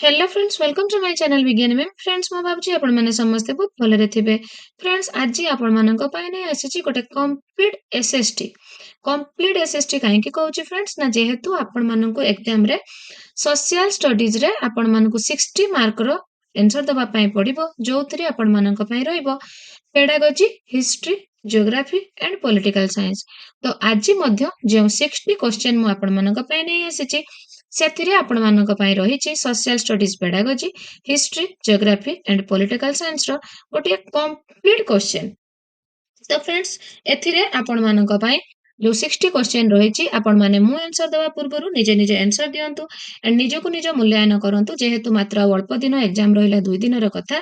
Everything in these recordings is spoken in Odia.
Hello friends, welcome to my channel विज्ञान मैम। फ्रेंड्स मैं भाबुची आपण माने समस्त बहुत भलरे थिबे। फ्रेंड्स आज आपण मानक पय नै आसीची गोटे कंप्लीट एसएसटी। कंप्लीट एसएसटी काहे की कहूची फ्रेंड्स ना, जेहेतु आपण मानक एग्जाम रे सोशल स्टडीज रे आपण मानक 60 मार्क रो आंसर दबा पय पड़िबो, जोथरे आपण मानक पय रहइबो pedagogy, history, geography and political science. तो आज मध्य जे 60 क्वेश्चन मु आपण मानक पय नै आसीची ସେଥିରେ ଆପଣମାନଙ୍କ ପାଇଁ ରହିଛି social studies pedagogy, history, geography and political science ର ଗୋଟିଏ କମ୍ପ୍ଲିଟ କ୍ୱେଶ୍ଚନ। ତ ଫ୍ରେଣ୍ଡସ୍ ଏଥିରେ ଆପଣମାନଙ୍କ ପାଇଁ जो 60 क्वेश्चन रही आपण मु आंसर देवा पूर्व निजे निजे आंसर दिंतु एंड निजक निज मूल्यांकन करंतु, जेहेतु मात्र अल्प दिन एग्जाम रहा 2 दिन कथा।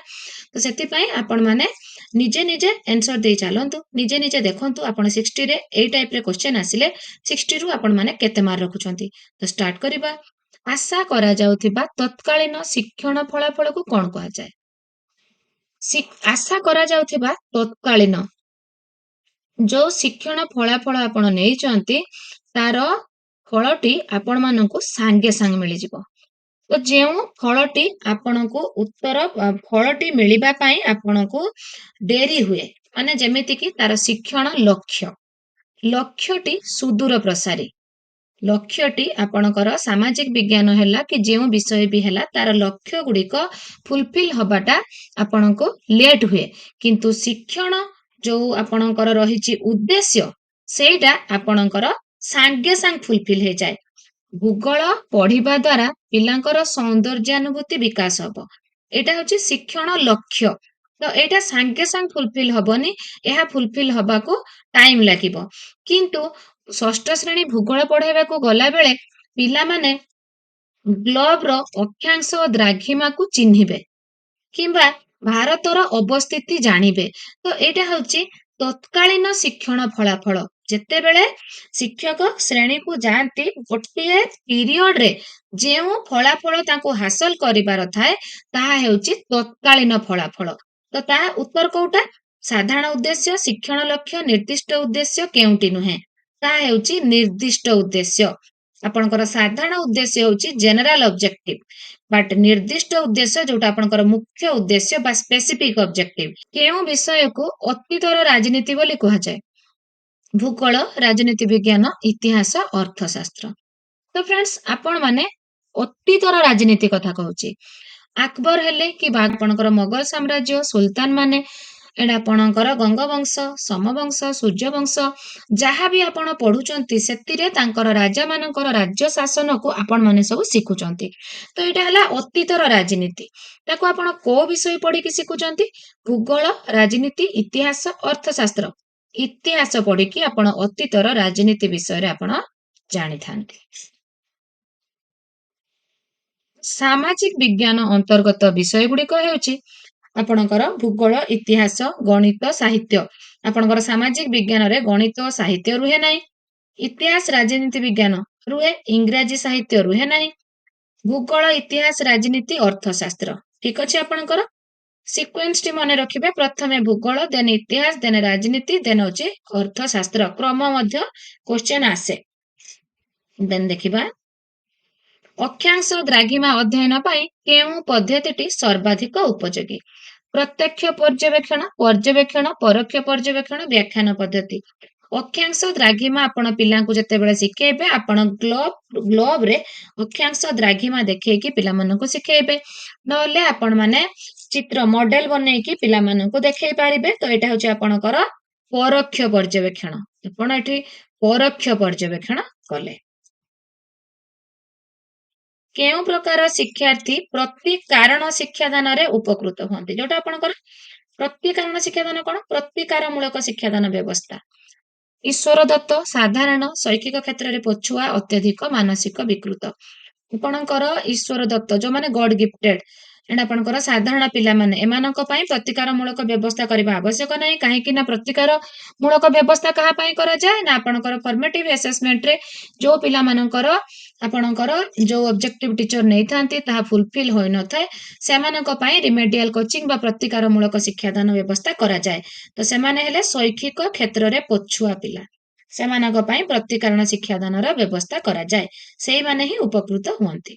तो से आपण मैंने निजे निजे आंसर दे चलतु, निजे निजे देखंतु आपण 60 रे ए टाइप रे क्वेश्चन आसिले 60 रु आपण माने केते मार्क रखुचंती। तो स्टार्ट करिबा। आशा करा जाउथिबा तत्कालीन शिक्षण फलाफल को कोन कहा जाय? आशा करा जाउथिबा तत्कालीन जो शिक्षण फलाफल आपण नेइचंती तार फलटी आपण मानकु सांगे सांग मिली जिवो। तो जेउ फलटी आपणको उत्तर फलटी मिलिबा पई आपणको देरी हुए, माने जेमिति कि तार शिक्षण लक्ष्य लक्ष्यटी सुदूर प्रसारी लक्ष्यटी आपणकर सामाजिक विज्ञान हैला कि जेउ विषय भी हैला तार लक्ष्य गुड़िक फुलफिल हबाटा आपणको लेट हुए, किंतु शिक्षण जो आपणकर रहिछि उद्देश्य सेटा आपणकर सांगे सांग फुलफिल हे जाए। भूगोल पढ़िबा द्वारा पिलांकर सौंदर्यानुभूति विकास हबो, एटा होछि शिक्षण लक्ष्य। तो एटा सांगे सांग फुलफिल हबनी, एहा फुलफिल हबा को टाइम लागिबो। किंतु षष्ठ श्रेणी भूगोल पढ़ाइबा को गला बेले पिला माने ग्लोब रो अक्षांश और द्राघिमा को चिन्हिबे किंबा भारतर अवस्थिति जानिबे। तो एटा होछि तत्कालीन शिक्षण फलाफल। जेते बेले शिक्षक श्रेणी को जाती गोटे पीरियड रे जेउ फलाफल ताको हासिल करिबार थाए ताहा हेउछि तत्कालीन फलाफल। तो ताहा उत्तर कोउटा? साधारण उद्देश्य, शिक्षण लक्ष्य, निर्दिष्ट उद्देश्य केउटी नुहे, ताहा हेउछि निर्दिष्ट उद्देश्य। आपणकर साधारण उद्देश्य होछि जनरल ऑब्जेक्टिव, बट निर्दिष्ट उद्देश्य जोटा आपणकर मुख्य उद्देश्य बा स्पेसिफिक ऑब्जेक्टिव। केउ विषय को अतीतर राजनीति बोली कहा जाय? भूगोल, राजनीति विज्ञान, इतिहास, अर्थशास्त्र। तो फ्रेंड्स आपण माने अतीतर राजनीति कथा कहूची। अकबर हेले कि आपणकर मोगल साम्राज्य, सुल्तान माने एडा आपणकर गंगवंश, समवंश, सूर्यवंश जहाँ भी आपण पढ़ुचंती सेतिरे तांकर राजा मानकर राज्य शासन को आपण माने सब शिखुचंती। तो एटा हला अतीतर राजनीति। ताको आपण को विषय पढ़ी कि शिखुचंती? भूगोल, राजनीति, इतिहास, अर्थशास्त्र। इतिहास पढ़ी कि आपण अतीतर राजनीति विषय रे आपण जानि थांती। सामाजिक विज्ञान अंतर्गत विषय गुड़िक हेउची आपणकर भूगोल, इतिहास, गणित, साहित्य। आपणकर सामाजिक विज्ञान रे गणित साहित्य रुहे नाही। इतिहास, राजनीति विज्ञान रुहे, इंग्राजी साहित्य रुहे नाही। भूगोल, इतिहास, राजनीति, अर्थशास्त्र। ठीक अछि आपणकर सीक्वेंस टी मने रखिबे। प्रथमे भूगोल, देन इतिहास, देन राजनीति, देन होची अर्थशास्त्र। क्रम मध्य क्वेश्चन आसे। देन देखिबा अक्षांश द्राघिमा अध्ययन पाई केउ पद्धतिटी सर्वाधिक उपयोगी? प्रत्यक्ष पर्यवेक्षण, पर्यवेक्षण, परोक्ष पर्यवेक्षण, व्याख्यान पद्धति। अक्षांश द्राघिमा आपण पिलांकु जते बेले सिखेबे आपण ग्लोब रे अक्षांश द्राघिमा देखेकी पिला मानकु सिखेबे, नले आपण माने चित्र मॉडल बनेकी पिला मानकु देखेई पारिबे। तो एटा होची आपणकर परोक्ष पर्यवेक्षण। आपण एठी परोक्ष पर्यवेक्षण कले। केउ प्रकार शिक्षार्थी प्रति कारण शिक्षादान रे उपकृत होंती? जोटा आपणकर प्रति कारण शिक्षादान कोन? प्रतिकारमूलक शिक्षादान व्यवस्था। ईश्वर दत्त साधारण शैक्षिक क्षेत्र रे पछुआ अत्यधिक मानसिक विकृत। आपणकर ईश्वर दत्त जो माने गॉड गिफ्टेड एंड आपणकर साधारण पिला माने एमानक पई प्रतिकारमूलक व्यवस्था करबा आवश्यक नाही। काहे कि ना प्रतिकारमूलक व्यवस्था कहा पई करा जाय ना आपणकर फॉर्मेटिव असेसमेंट रे जो पिला मानकर आपणकर जो ऑब्जेक्टिव टीचर नै थांती ताहा फुलफिल होय न थाए सेमानक पई रिमेडियल कोचिंग बा प्रतिकारमूलक शिक्षादान व्यवस्था करा जाय। तो सेमाने हेले शैक्षिक क्षेत्र रे पछुआ पिला, सेमानक पई प्रतिकारण शिक्षादान रा व्यवस्था करा जाय, सेही माने ही उपकृत हुअंती।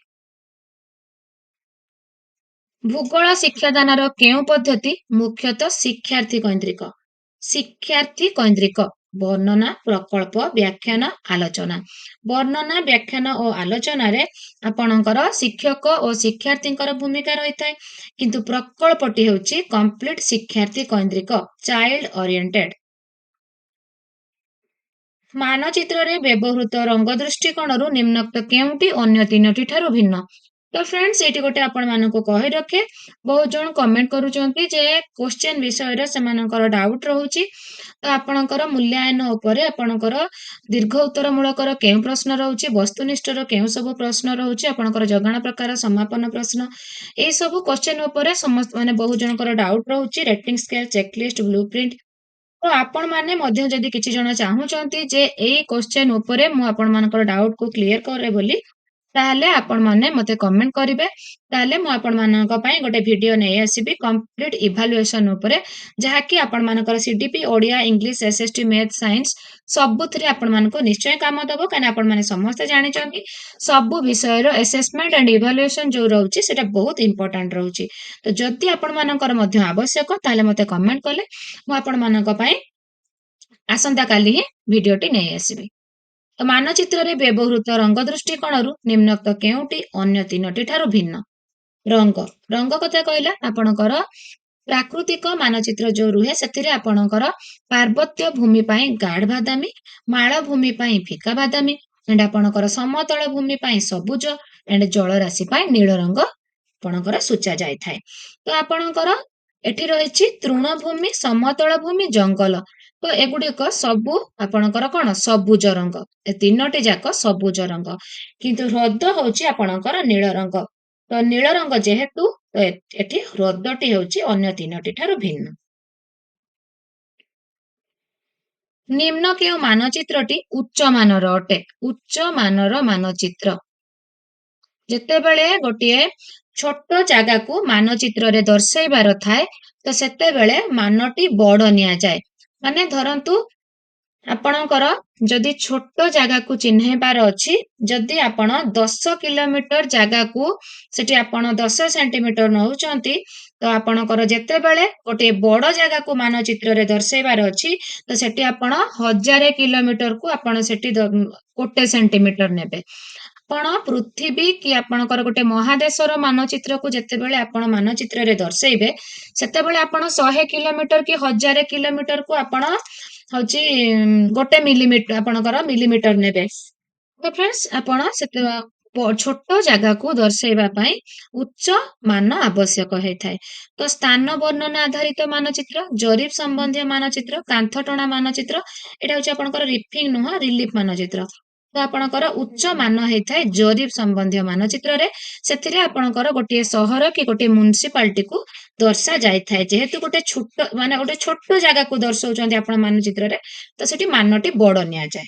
ଭୂଗୋଳ ଶିକ୍ଷାଦାନର କେଉଁ ପଦ୍ଧତି ମୁଖ୍ୟତଃ ଶିକ୍ଷାର୍ଥୀ କୈନ୍ଦ୍ରିକ? ଶିକ୍ଷାର୍ଥୀ କୈନ୍ଦ୍ରିକ। ବର୍ଣ୍ଣନା, ପ୍ରକଳ୍ପ, ବ୍ୟାଖ୍ୟାନ, ଆଲୋଚନା। ବର୍ଣ୍ଣନା, ବ୍ୟାଖ୍ୟାନ ଓ ଆଲୋଚନାରେ ଆପଣଙ୍କର ଶିକ୍ଷକ ଓ ଶିକ୍ଷାର୍ଥୀଙ୍କର ଭୂମିକା ରହିଥାଏ, କିନ୍ତୁ ପ୍ରକଳ୍ପଟି ହେଉଛି କମ୍ପ୍ଲିଟ ଶିକ୍ଷାର୍ଥୀ କୈନ୍ଦ୍ରିକ, ଚାଇଲ୍ଡ ଓରିଏଣ୍ଟେଡ। ମାନଚିତ୍ରରେ ବ୍ୟବହୃତ ରଙ୍ଗ ଦୃଷ୍ଟିକୋଣରୁ ନିମ୍ନୋକ୍ତ କେଉଁଟି ଅନ୍ୟ ତିନୋଟି ଠାରୁ ଭିନ୍ନ? ତ ଫ୍ରେଣ୍ଡସ୍, ଏଇଠି ଗୋଟେ ଆପଣମାନଙ୍କୁ କହି ରଖେ, ବହୁତ ଜଣ କମେଣ୍ଟ କରୁଛନ୍ତି ଯେ କ୍ୱେଶ୍ଚେନ୍ ବିଷୟରେ ସେମାନଙ୍କର ଡାଉଟ୍ ରହୁଛି। ତ ଆପଣଙ୍କର ମୂଲ୍ୟାୟନ ଉପରେ ଆପଣଙ୍କର ଦୀର୍ଘ ଉତ୍ତର ମୂଳକର କେଉଁ ପ୍ରଶ୍ନ ରହୁଛି, ବସ୍ତୁନିଷ୍ଠର କେଉଁ ସବୁ ପ୍ରଶ୍ନ ରହୁଛି, ଆପଣଙ୍କର ଜଗାଣ ପ୍ରକାର, ସମାପନ ପ୍ରଶ୍ନ, ଏଇ ସବୁ କ୍ୱେଶ୍ଚେନ୍ ଉପରେ ସମସ୍ତ ମାନେ ବହୁ ଜଣଙ୍କର ଡାଉଟ୍ ରହୁଛି। Rating scale, checklist, blueprint. ତ ଆପଣମାନେ ମଧ୍ୟ ଯଦି କିଛି ଜଣ ଚାହୁଁଛନ୍ତି ଯେ ଏଇ କ୍ୱେଶ୍ଚେନ୍ ଉପରେ ମୁଁ ଆପଣମାନଙ୍କର ଡାଉଟକୁ କ୍ଲିୟର କରେ ବୋଲି, ତାହେଲେ ଆପଣମାନେ ମୋତେ କମେଣ୍ଟ କରିବେ। ତାହେଲେ ମୁଁ ଆପଣମାନଙ୍କ ପାଇଁ ଗୋଟେ ଭିଡିଓ ନେଇ ଆସିବି କମ୍ପ୍ଲିଟ ଇଭାଲୁଏସନ ଉପରେ, ଯାହାକି ଆପଣମାନଙ୍କର CDP, Odia, English, SST, math, science ସବୁଥିରେ ଆପଣମାନଙ୍କୁ ନିଶ୍ଚୟ କାମ ଦବ। କାହିଁକିନା ଆପଣମାନେ ସମସ୍ତେ ଜାଣିଛନ୍ତି ସବୁ ବିଷୟର ଆସେସମେଣ୍ଟ ଆଣ୍ଡ ଇଭାଲୁଏସନ ଯୋଉ ରହୁଛି ସେଟା ବହୁତ ଇମ୍ପୋର୍ଟାଣ୍ଟ ରହୁଛି। ତ ଯଦି ଆପଣମାନଙ୍କର ମଧ୍ୟ ଆବଶ୍ୟକ, ତାହେଲେ ମୋତେ କମେଣ୍ଟ କଲେ ମୁଁ ଆପଣମାନଙ୍କ ପାଇଁ ଆସନ୍ତାକାଲି ହିଁ ଭିଡିଓଟି ନେଇ ଆସିବି। ତ ମାନଚିତ୍ରରେ ବ୍ୟବହୃତ ରଙ୍ଗ ଦୃଷ୍ଟିକୋଣରୁ ନିମ୍ନୋକ୍ତ କେଉଁଟି ଅନ୍ୟ ତିନୋଟି ଠାରୁ ଭିନ୍ନ? ରଙ୍ଗ। ରଙ୍ଗ କଥା କହିଲା ଆପଣଙ୍କର ପ୍ରାକୃତିକ ମାନଚିତ୍ର ଯୋଉ ରୁହେ ସେଥିରେ ଆପଣଙ୍କର ପାର୍ବତ୍ୟ ଭୂମି ପାଇଁ ଗାଢ ବାଦାମୀ, ମାଳଭୂମି ପାଇଁ ଫିକା ବାଦାମୀ, ଏଣ୍ଡ ଆପଣଙ୍କର ସମତଳ ଭୂମି ପାଇଁ ସବୁଜ, ଏଣ୍ଡ ଜଳରାଶି ପାଇଁ ନୀଳ ରଙ୍ଗ ଆପଣଙ୍କର ସୂଚା ଯାଇଥାଏ। ତ ଆପଣଙ୍କର ଏଠି ରହିଛି ତୃଣଭୂମି, ସମତଳ ଭୂମି, ଜଙ୍ଗଲ। ତ ଏଗୁଡିକ ସବୁ ଆପଣଙ୍କର କଣ ସବୁଜ ରଙ୍ଗ, ଏ ତିନୋଟି ଯାକ ସବୁଜ ରଙ୍ଗ, କିନ୍ତୁ ହ୍ରଦ ହଉଛି ଆପଣଙ୍କର ନୀଳ ରଙ୍ଗ। ତ ନୀଳ ରଙ୍ଗ ଯେହେତୁ, ତ ଏଠି ହ୍ରଦଟି ହେଉଛି ଅନ୍ୟ ତିନୋଟି ଠାରୁ ଭିନ୍ନ। ନିମ୍ନ କେଉଁ ମାନଚିତ୍ରଟି ଉଚ୍ଚ ମାନର ଅଟେ? ଉଚ୍ଚ ମାନର ମାନଚିତ୍ର। ଯେତେବେଳେ ଗୋଟିଏ ଛୋଟ ଜାଗାକୁ ମାନଚିତ୍ରରେ ଦର୍ଶାଇବାର ଥାଏ, ତ ସେତେବେଳେ ମାନଟି ବଡ ନିଆଯାଏ। ମାନେ ଧରନ୍ତୁ ଆପଣଙ୍କର ଯଦି ଛୋଟ ଜାଗାକୁ ଚିହ୍ନେଇବାର ଅଛି, ଯଦି ଆପଣ 10 କିଲୋମିଟର ଜାଗାକୁ ସେଠି ଆପଣ 10 ସେଣ୍ଟିମିଟର ନଉଛନ୍ତି, ତ ଆପଣଙ୍କର ଯେତେବେଳେ ଗୋଟେ ବଡ ଜାଗାକୁ ମାନଚିତ୍ରରେ ଦର୍ଶାଇବାର ଅଛି, ତ ସେଠି ଆପଣ 1000 କିଲୋମିଟରକୁ ଆପଣ ସେଠି 1 ସେଣ୍ଟିମିଟର ନେବେ। ଆପଣ ପୃଥିବୀ କି ଆପଣଙ୍କର ଗୋଟେ ମହାଦେଶର ମାନଚିତ୍ରକୁ ଯେତେବେଳେ ଆପଣ ମାନଚିତ୍ରରେ ଦର୍ଶାଇବେ, ସେତେବେଳେ ଆପଣ 100 କିଲୋମିଟର କି 1000 କିଲୋମିଟରକୁ ଆପଣ ହଉଛି 1 ମିଲିମିଟର ଆପଣଙ୍କର ମିଲିମିଟର ନେବେ। ତ ଫ୍ରେଣ୍ଡସ୍, ଆପଣ ସେତେ ଛୋଟ ଜାଗାକୁ ଦର୍ଶାଇବା ପାଇଁ ଉଚ୍ଚ ମାନ ଆବଶ୍ୟକ ହେଇଥାଏ। ତ ସ୍ଥାନ ବର୍ଣ୍ଣନା ଆଧାରିତ ମାନଚିତ୍ର, ଜରିପ ସମ୍ବନ୍ଧୀୟ ମାନଚିତ୍ର, କାନ୍ଥ ଟଣା ମାନଚିତ୍ର, ଏଇଟା ହଉଛି ଆପଣଙ୍କର ରିଫିଂ ନୁହଁ, ରିଲିଫ ମାନଚିତ୍ର। ତ ଆପଣଙ୍କର ଉଚ୍ଚ ମାନ ହେଇଥାଏ ଜରିପ ସମ୍ବନ୍ଧୀୟ ମାନଚିତ୍ରରେ। ସେଥିରେ ଆପଣଙ୍କର ଗୋଟିଏ ସହର କି ଗୋଟିଏ ମ୍ୟୁନିସିପାଲିଟିକୁ ଦର୍ଶା ଯାଇଥାଏ। ଯେହେତୁ ଗୋଟେ ଛୋଟ ମାନେ ଗୋଟେ ଛୋଟ ଜାଗାକୁ ଦର୍ଶଉଛନ୍ତି ଆପଣ ମାନଚିତ୍ରରେ, ତ ସେଠି ମାନଟି ବଡ ନିଆଯାଏ।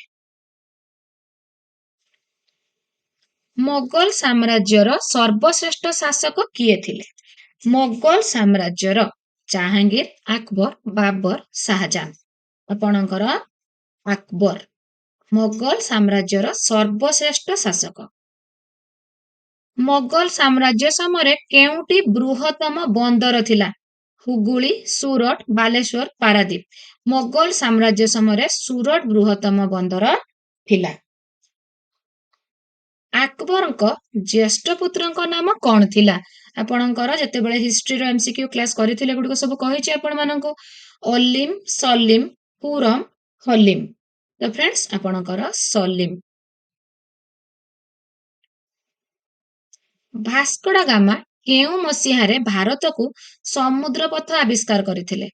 ମୋଗଲ ସାମ୍ରାଜ୍ୟର ସର୍ବଶ୍ରେଷ୍ଠ ଶାସକ କିଏ ଥିଲେ? ମୋଗଲ ସାମ୍ରାଜ୍ୟର ଜାହାଙ୍ଗୀର, ଆକବର, ବାବର, ଶାହଜାହାନ। ଆପଣଙ୍କର ଆକବର ମୋଗଲ ସାମ୍ରାଜ୍ୟର ସର୍ବଶ୍ରେଷ୍ଠ ଶାସକ। ମୋଗଲ ସାମ୍ରାଜ୍ୟ ସମୟରେ କେଉଁଟି ବୃହତ୍ତମ ବନ୍ଦର ଥିଲା? ହୁଗୁଳି, ସୁରଟ, ବାଲେଶ୍ୱର, ପାରାଦୀପ। ମୋଗଲ ସାମ୍ରାଜ୍ୟ ସମୟରେ ସୁରଟ ବୃହତ୍ତମ ବନ୍ଦର ଥିଲା। ଆକବରଙ୍କ ଜ୍ୟେଷ୍ଠ ପୁତ୍ରଙ୍କ ନାମ କଣ ଥିଲା? ଆପଣଙ୍କର ଯେତେବେଳେ ହିଷ୍ଟ୍ରିର MCQ କ୍ଲାସ କରିଥିଲେ ଏଗୁଡିକ ସବୁ କହିଛି ଆପଣମାନଙ୍କୁ। ଅଲିମ, ସଲିମ, ହୁରମ, ହଲିମ। ତ ଫ୍ରେଣ୍ଡସ୍, ଆପଣଙ୍କର ସଲିମ। ଭାସ୍କୋଡା ଗାମା କେଉଁ ମସିହାରେ ଭାରତକୁ ସମୁଦ୍ର ପଥ ଆବିଷ୍କାର କରିଥିଲେ?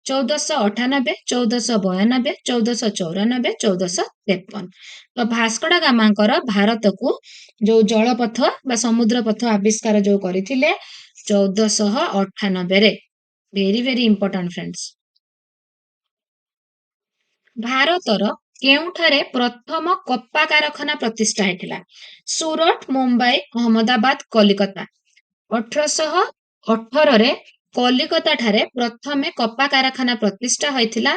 1498, 1492, 1494, 1453। ତ ଭାସ୍କୋଡା ଗାମାଙ୍କର ଭାରତକୁ ଯୋଉ ଜଳପଥ ବା ସମୁଦ୍ର ପଥ ଆବିଷ୍କାର ଯୋଉ କରିଥିଲେ 1498 ରେ। Very very important friends. ଭାରତର କେଉଁଠାରେ ପ୍ରଥମ କପା କାରଖାନା ପ୍ରତିଷ୍ଠା ହେଇଥିଲା? ସୁରଟ, ମୁମ୍ବାଇ, ଅହମ୍ମଦାବାଦ, କଲିକତା। 1818ରେ କଲିକତା ଠାରେ ପ୍ରଥମେ କପା କାରଖାନା ପ୍ରତିଷ୍ଠା ହୋଇଥିଲା,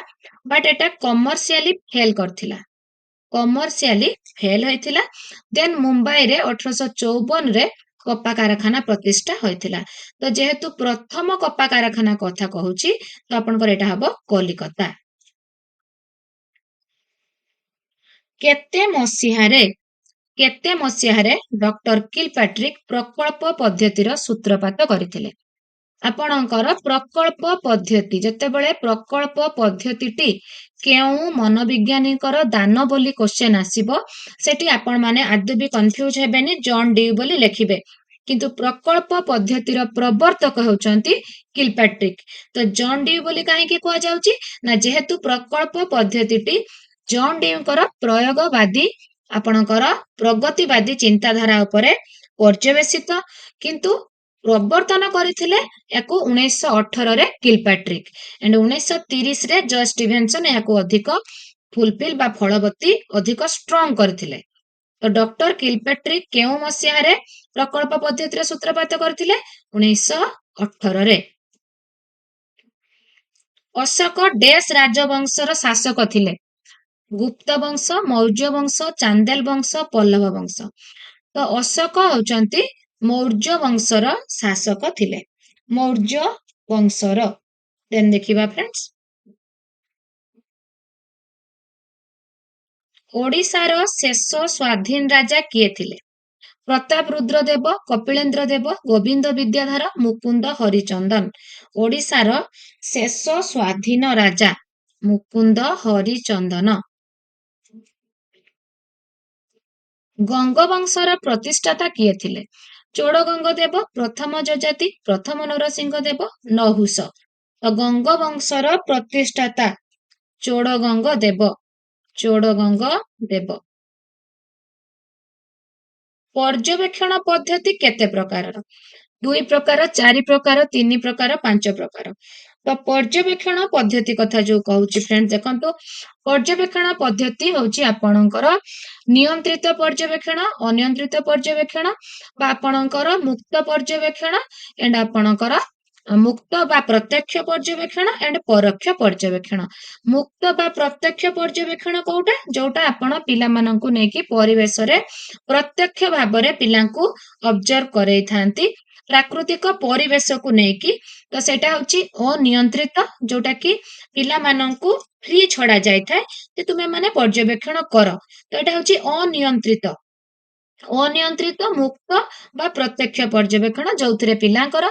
ବଟ୍ ଏଟା କମର୍ସିଆଲି ଫେଲ କରିଥିଲା। କମର୍ସିଆଲି ଫେଲ ହେଇଥିଲା। ଦେନ୍ ମୁମ୍ବାଇରେ 1854ରେ କପା କାରଖାନା ପ୍ରତିଷ୍ଠା ହୋଇଥିଲା। ତ ଯେହେତୁ ପ୍ରଥମ କପା କାରଖାନା କଥା କହୁଛି ତ ଆପଣଙ୍କର ଏଇଟା ହବ କଲିକତା। କେତେ ମସିହାରେ ଡକ୍ଟର କିଲପାଟ୍ରିକ୍ ପ୍ରକଳ୍ପ ପଦ୍ଧତିର ସୂତ୍ରପାତ କରିଥିଲେ? ଆପଣଙ୍କର ପ୍ରକଳ୍ପ ପଦ୍ଧତି, ଯେତେବେଳେ ପ୍ରକଳ୍ପ ପଦ୍ଧତିଟି କେଉଁ ମନୋବିଜ୍ଞାନୀଙ୍କର ଦାନ ବୋଲି କ୍ୱେଶ୍ଚେନ୍ ଆସିବ, ସେଠି ଆପଣମାନେ ଆଦୌ ବି କନଫ୍ୟୁଜ ହେବେନି, ଜନ୍ ଡିଉ ବୋଲି ଲେଖିବେ। କିନ୍ତୁ ପ୍ରକଳ୍ପ ପଦ୍ଧତିର ପ୍ରବର୍ତ୍ତକ ହେଉଛନ୍ତି କିଲପାଟ୍ରିକ୍। ତ ଜନ୍ ଡିଉ ବୋଲି କାହିଁକି କୁହାଯାଉଛି ନା, ଯେହେତୁ ପ୍ରକଳ୍ପ ପଦ୍ଧତିଟି ଜନ୍ ଡିଉଙ୍କର ପ୍ରୟୋଗବାଦୀ, ଆପଣଙ୍କର ପ୍ରଗତିବାଦୀ ଚିନ୍ତାଧାରା ଉପରେ ପର୍ଯ୍ୟବେସିତ, କିନ୍ତୁ ପ୍ରବର୍ତ୍ତନ କରିଥିଲେ ୟାକୁ 1918ରେ କିଲପାଟ୍ରିକ୍, ଏଣ୍ଡ 1930ରେ ଜର୍ଜ ଷ୍ଟିଭେନସନ୍ ଏହାକୁ ଅଧିକ ଫୁଲଫିଲ୍ ବା ଫଳବତୀ ଅଧିକ ଷ୍ଟ୍ରଙ୍ଗ କରିଥିଲେ। ତ ଡକ୍ଟର କିଲପାଟ୍ରିକ୍ କେଉଁ ମସିହାରେ ପ୍ରକଳ୍ପ ପଦ୍ଧତିର ସୂତ୍ରପାତ କରିଥିଲେ? 1918ରେ। ଅଶୋକ ଡେସ୍ ରାଜବଂଶର ଶାସକ ଥିଲେ? ଗୁପ୍ତ ବଂଶ, ମୌର୍ଯ୍ୟ ବଂଶ, ଚାନ୍ଦେଲ ବଂଶ, ପଲ୍ଲବ ବଂଶ। ତ ଅଶୋକ ହଉଛନ୍ତି ମୌର୍ଯ୍ୟ ବଂଶର ଶାସକ ଥିଲେ, ମୌର୍ଯ୍ୟ ବଂଶର। ଦେନ୍ ଦେଖିବା ଫ୍ରେଣ୍ଡସ୍, ଓଡ଼ିଶାର ଶେଷ ସ୍ୱାଧୀନ ରାଜା କିଏ ଥିଲେ? ପ୍ରତାପ ରୁଦ୍ର ଦେବ, କପିଳେନ୍ଦ୍ର ଦେବ, ଗୋବିନ୍ଦ ବିଦ୍ୟାଧର, ମୁକୁନ୍ଦ ହରିଚନ୍ଦନ। ଓଡ଼ିଶାର ଶେଷ ସ୍ୱାଧୀନ ରାଜା ମୁକୁନ୍ଦ ହରିଚନ୍ଦନ। ଗଙ୍ଗବଂଶର ପ୍ରତିଷ୍ଠାତା କିଏ ଥିଲେ? ଚୋଡଗଙ୍ଗ ଦେବ, ପ୍ରଥମ ଯଯାତି, ପ୍ରଥମ ନରସିଂହ ଦେବ, ନହୁଷ। ତ ଗଙ୍ଗବଂଶର ପ୍ରତିଷ୍ଠାତା ଚୋଡଗଙ୍ଗ ଦେବ, ଚୋଡଗଙ୍ଗ ଦେବ। ପର୍ଯ୍ୟବେକ୍ଷଣ ପଦ୍ଧତି କେତେ ପ୍ରକାରର? 2 ପ୍ରକାର, 4 ପ୍ରକାର, 3 ପ୍ରକାର, 5 ପ୍ରକାର। ତ ପର୍ଯ୍ୟବେକ୍ଷଣ ପଦ୍ଧତି କଥା ଯୋଉ କହୁଛି ଫ୍ରେଣ୍ଡ, ଦେଖନ୍ତୁ ପର୍ଯ୍ୟବେକ୍ଷଣ ପଦ୍ଧତି ହଉଛି ଆପଣଙ୍କର ନିୟନ୍ତ୍ରିତ ପର୍ଯ୍ୟବେକ୍ଷଣ, ଅନିୟନ୍ତ୍ରିତ ପର୍ଯ୍ୟବେକ୍ଷଣ, ବା ଆପଣଙ୍କର ମୁକ୍ତ ପର୍ଯ୍ୟବେକ୍ଷଣ, ଏଣ୍ଡ ଆପଣଙ୍କର ମୁକ୍ତ ବା ପ୍ରତ୍ୟକ୍ଷ ପର୍ଯ୍ୟବେକ୍ଷଣ, ଏଣ୍ଡ ପରୋକ୍ଷ ପର୍ଯ୍ୟବେକ୍ଷଣ। ମୁକ୍ତ ବା ପ୍ରତ୍ୟକ୍ଷ ପର୍ଯ୍ୟବେକ୍ଷଣ କୋଉଟା? ଯୋଉଟା ଆପଣ ପିଲାମାନଙ୍କୁ ନେଇକି ପରିବେଶରେ ପ୍ରତ୍ୟକ୍ଷ ଭାବରେ ପିଲାଙ୍କୁ ଅବଜର୍ଭ କରେଇଥାନ୍ତି ପ୍ରାକୃତିକ ପରିବେଶକୁ ନେଇକି। ତ ସେଇଟା ହଉଛି ଅନିୟନ୍ତ୍ରିତ, ଯୋଉଟା କି ପିଲାମାନଙ୍କୁ ଫ୍ରି ଛଡା ଯାଇଥାଏ ଯେ ତୁମେ ମାନେ ପର୍ଯ୍ୟବେକ୍ଷଣ କର। ତ ଏଇଟା ହଉଛି ଅନିୟନ୍ତ୍ରିତ। ଅନିୟନ୍ତ୍ରିତ, ମୁକ୍ତ ବା ପ୍ରତ୍ୟକ୍ଷ ପର୍ଯ୍ୟବେକ୍ଷଣ, ଯୋଉଥିରେ ପିଲାଙ୍କର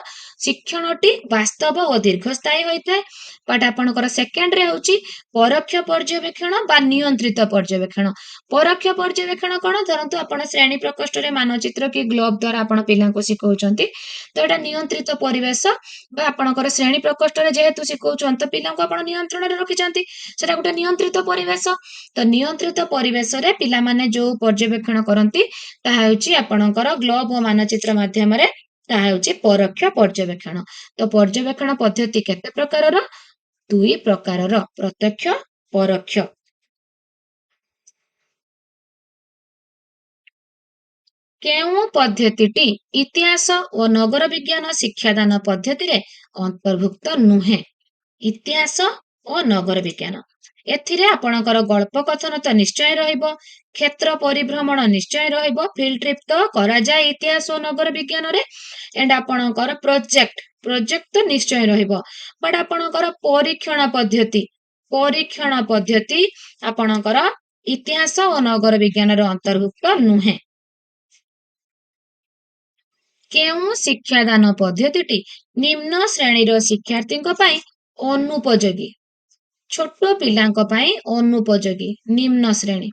ଶିକ୍ଷଣଟି ବାସ୍ତବ ଓ ଦୀର୍ଘସ୍ଥାୟୀ ହୋଇଥାଏ। ବଟ୍ ଆପଣଙ୍କର ସେକେଣ୍ଡରେ ହଉଛି ପରୋକ୍ଷ ପର୍ଯ୍ୟବେକ୍ଷଣ ବା ନିୟନ୍ତ୍ରିତ ପର୍ଯ୍ୟବେକ୍ଷଣ। ପରୋକ୍ଷ ପର୍ଯ୍ୟବେକ୍ଷଣ କଣ? ଧରନ୍ତୁ ଆପଣ ଶ୍ରେଣୀ ପ୍ରକୋଷ୍ଠରେ ମାନଚିତ୍ର କି ଗ୍ଲୋବ ଦ୍ଵାରା ଆପଣ ପିଲାଙ୍କୁ ଶିଖଉଛନ୍ତି, ତ ଏଇଟା ନିୟନ୍ତ୍ରିତ ପରିବେଶ ବା ଆପଣଙ୍କର ଶ୍ରେଣୀ ପ୍ରକୋଷ୍ଠରେ ଯେହେତୁ ଶିଖଉଛନ୍ତି ତ ପିଲାଙ୍କୁ ଆପଣ ନିୟନ୍ତ୍ରଣରେ ରଖିଛନ୍ତି, ସେଟା ଗୋଟେ ନିୟନ୍ତ୍ରିତ ପରିବେଶ। ତ ନିୟନ୍ତ୍ରିତ ପରିବେଶରେ ପିଲାମାନେ ଯୋଉ ପର୍ଯ୍ୟବେକ୍ଷଣ କରନ୍ତି ତାହା ହେଉଛି ଆପଣଙ୍କର ଗ୍ଲୋବ ଓ ମାନଚିତ୍ର ମାଧ୍ୟମରେ, ତାହା ହେଉଛି ପରୋକ୍ଷ ପର୍ଯ୍ୟବେକ୍ଷଣ। ତ ପର୍ଯ୍ୟବେକ୍ଷଣ ପଦ୍ଧତି କେତେ ପ୍ରକାରର? 2 ପ୍ରକାରର, ପ୍ରତ୍ୟକ୍ଷ, ପରୋକ୍ଷ। କେଉଁ ପଦ୍ଧତିଟି ଇତିହାସ ଓ ନଗର ବିଜ୍ଞାନ ଶିକ୍ଷାଦାନ ପଦ୍ଧତିରେ ଅନ୍ତର୍ଭୁକ୍ତ ନୁହେଁ? ଇତିହାସ ଓ ନଗର ବିଜ୍ଞାନ। ଏଥିରେ ଆପଣଙ୍କର ଗଳ୍ପ କଥନ ତ ନିଶ୍ଚୟ ରହିବ, କ୍ଷେତ୍ର ପରିଭ୍ରମଣ ନିଶ୍ଚୟ ରହିବ, ଫିଲ୍ଡ ଟ୍ରିପ୍ ତ କରାଯାଏ ଇତିହାସ ଓ ନଗର ବିଜ୍ଞାନରେ, ଏଣ୍ଡ ଆପଣଙ୍କର ପ୍ରୋଜେକ୍ଟ ତ ନିଶ୍ଚୟ ରହିବ। ବଟ୍ ଆପଣଙ୍କର ପରୀକ୍ଷଣ ପଦ୍ଧତି ଆପଣଙ୍କର ଇତିହାସ ଓ ନଗର ବିଜ୍ଞାନର ଅନ୍ତର୍ଭୁକ୍ତ ନୁହେଁ। କେଉଁ ଶିକ୍ଷାଦାନ ପଦ୍ଧତିଟି ନିମ୍ନ ଶ୍ରେଣୀର ଶିକ୍ଷାର୍ଥୀଙ୍କ ପାଇଁ ଅନୁପଯୋଗୀ? ଛୋଟ ପିଲାଙ୍କ ପାଇଁ ଅନୁପଯୋଗୀ, ନିମ୍ନ ଶ୍ରେଣୀ।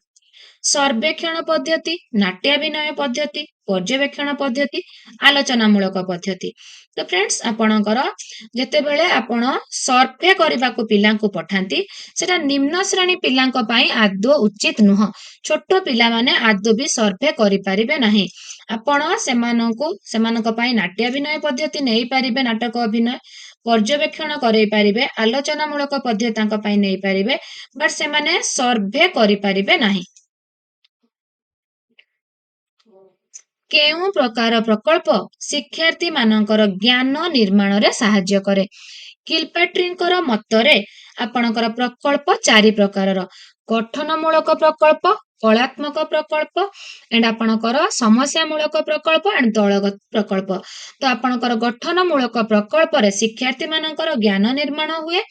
ସର୍ବେକ୍ଷଣ ପଦ୍ଧତି, ନାଟ୍ୟାଭିନୟ ପଦ୍ଧତି, ପର୍ଯ୍ୟବେକ୍ଷଣ ପଦ୍ଧତି, ଆଲୋଚନାମୂଳକ ପଦ୍ଧତି। ତ ଫ୍ରେଣ୍ଡସ୍, ଆପଣଙ୍କର ଯେତେବେଳେ ଆପଣ ସର୍ଭେ କରିବାକୁ ପିଲାଙ୍କୁ ପଠାନ୍ତି, ସେଟା ନିମ୍ନ ଶ୍ରେଣୀ ପିଲାଙ୍କ ପାଇଁ ଆଦୌ ଉଚିତ ନୁହଁ। ଛୋଟ ପିଲାମାନେ ଆଦୌ ବି ସର୍ଭେ କରିପାରିବେ ନାହିଁ। ଆପଣ ସେମାନଙ୍କ ପାଇଁ ନାଟ୍ୟାଭିନୟ ପଦ୍ଧତି ନେଇପାରିବେ, ନାଟକ ଅଭିନୟ, ପର୍ଯ୍ୟବେକ୍ଷଣ କରେଇ ପାରିବେ, ଆଲୋଚନାମୂଳକ ପଦ୍ଧତି ତାଙ୍କ ପାଇଁ ନେଇପାରିବେ, ବଟ୍ ସେମାନେ ସର୍ଭେ କରିପାରିବେ ନାହିଁ। କେଉଁ ପ୍ରକାର ପ୍ରକଳ୍ପ ଶିକ୍ଷାର୍ଥୀ ମାନଙ୍କର ଜ୍ଞାନ ନିର୍ମାଣରେ ସାହାଯ୍ୟ କରେ? କିଲପାଟ୍ରିଙ୍କର ମତରେ ଆପଣଙ୍କର ପ୍ରକଳ୍ପ 4 ପ୍ରକାରର। ଗଠନମୂଳକ ପ୍ରକଳ୍ପ, କଳାତ୍ମକ ପ୍ରକଳ୍ପ ଏଣ୍ଡ ଆପଣଙ୍କର ସମସ୍ୟାମୂଳକ ପ୍ରକଳ୍ପ ଏଣ୍ଡ ଦଳଗତ ପ୍ରକଳ୍ପ। ତ ଆପଣଙ୍କର ଗଠନମୂଳକ ପ୍ରକଳ୍ପରେ ଶିକ୍ଷାର୍ଥୀମାନଙ୍କର ଜ୍ଞାନ ନିର୍ମାଣ ହୁଏ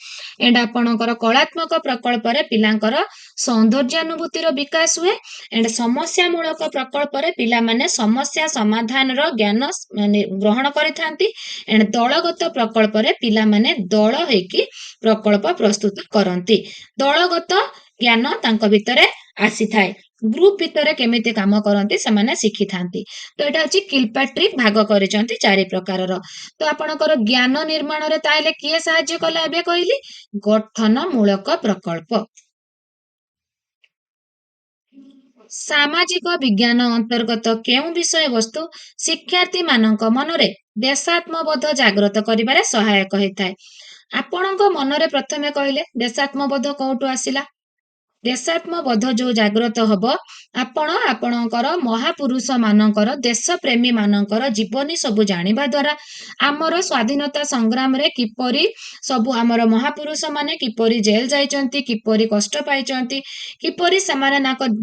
ଏଣ୍ଡ ଆପଣଙ୍କର କଳାତ୍ମକ ପ୍ରକଳ୍ପରେ ପିଲାଙ୍କର ସୌନ୍ଦର୍ଯ୍ୟାନୁଭୂତିର ବିକାଶ ହୁଏ ଏଣ୍ଡ ସମସ୍ୟାମୂଳକ ପ୍ରକଳ୍ପରେ ପିଲାମାନେ ସମସ୍ୟା ସମାଧାନର ଜ୍ଞାନ ଗ୍ରହଣ କରିଥାନ୍ତି ଏଣ୍ଡ ଦଳଗତ ପ୍ରକଳ୍ପରେ ପିଲାମାନେ ଦଳ ହେଇକି ପ୍ରକଳ୍ପ ପ୍ରସ୍ତୁତ କରନ୍ତି। ଦଳଗତ ଜ୍ଞାନ ତାଙ୍କ ଭିତରେ ଆସିଥାଏ। ଗ୍ରୁପ ଭିତରେ କେମିତି କାମ କରନ୍ତି ସେମାନେ ଶିଖିଥାନ୍ତି। ତ ଏଇଟା ହଉଛି କିଲପାଟ୍ରିକ୍ ଭାଗ କରିଛନ୍ତି 4 ପ୍ରକାରର। ତ ଆପଣଙ୍କର ଜ୍ଞାନ ନିର୍ମାଣରେ ତାହେଲେ କିଏ ସାହାଯ୍ୟ କଲା ଏବେ କହିଲି? ଗଠନମୂଳକ ପ୍ରକଳ୍ପ। ସାମାଜିକ ବିଜ୍ଞାନ ଅନ୍ତର୍ଗତ କେଉଁ ବିଷୟବସ୍ତୁ ଶିକ୍ଷାର୍ଥୀମାନଙ୍କ ମନରେ ଦେଶାତ୍ମବୋଧ ଜାଗ୍ରତ କରିବାରେ ସହାୟକ ହୋଇଥାଏ? ଆପଣଙ୍କ ମନରେ ପ୍ରଥମେ କହିଲେ ଦେଶାତ୍ମବୋଧ କୋଉଠୁ ଆସିଲା? ଦେଶାତ୍ମବୋଧ ଯୋଉ ଜାଗ୍ରତ ହବ, ଆପଣ ଆପଣଙ୍କର ମହାପୁରୁଷ ମାନଙ୍କର ଦେଶପ୍ରେମୀ ମାନଙ୍କର ଜୀବନୀ ସବୁ ଜାଣିବା ଦ୍ୱାରା ଆମର ସ୍ୱାଧୀନତା ସଂଗ୍ରାମରେ କିପରି ସବୁ ଆମର ମହାପୁରୁଷ ମାନେ କିପରି ଜେଲ ଯାଇଛନ୍ତି, କିପରି କଷ୍ଟ ପାଇଛନ୍ତି, କିପରି ସେମାନେ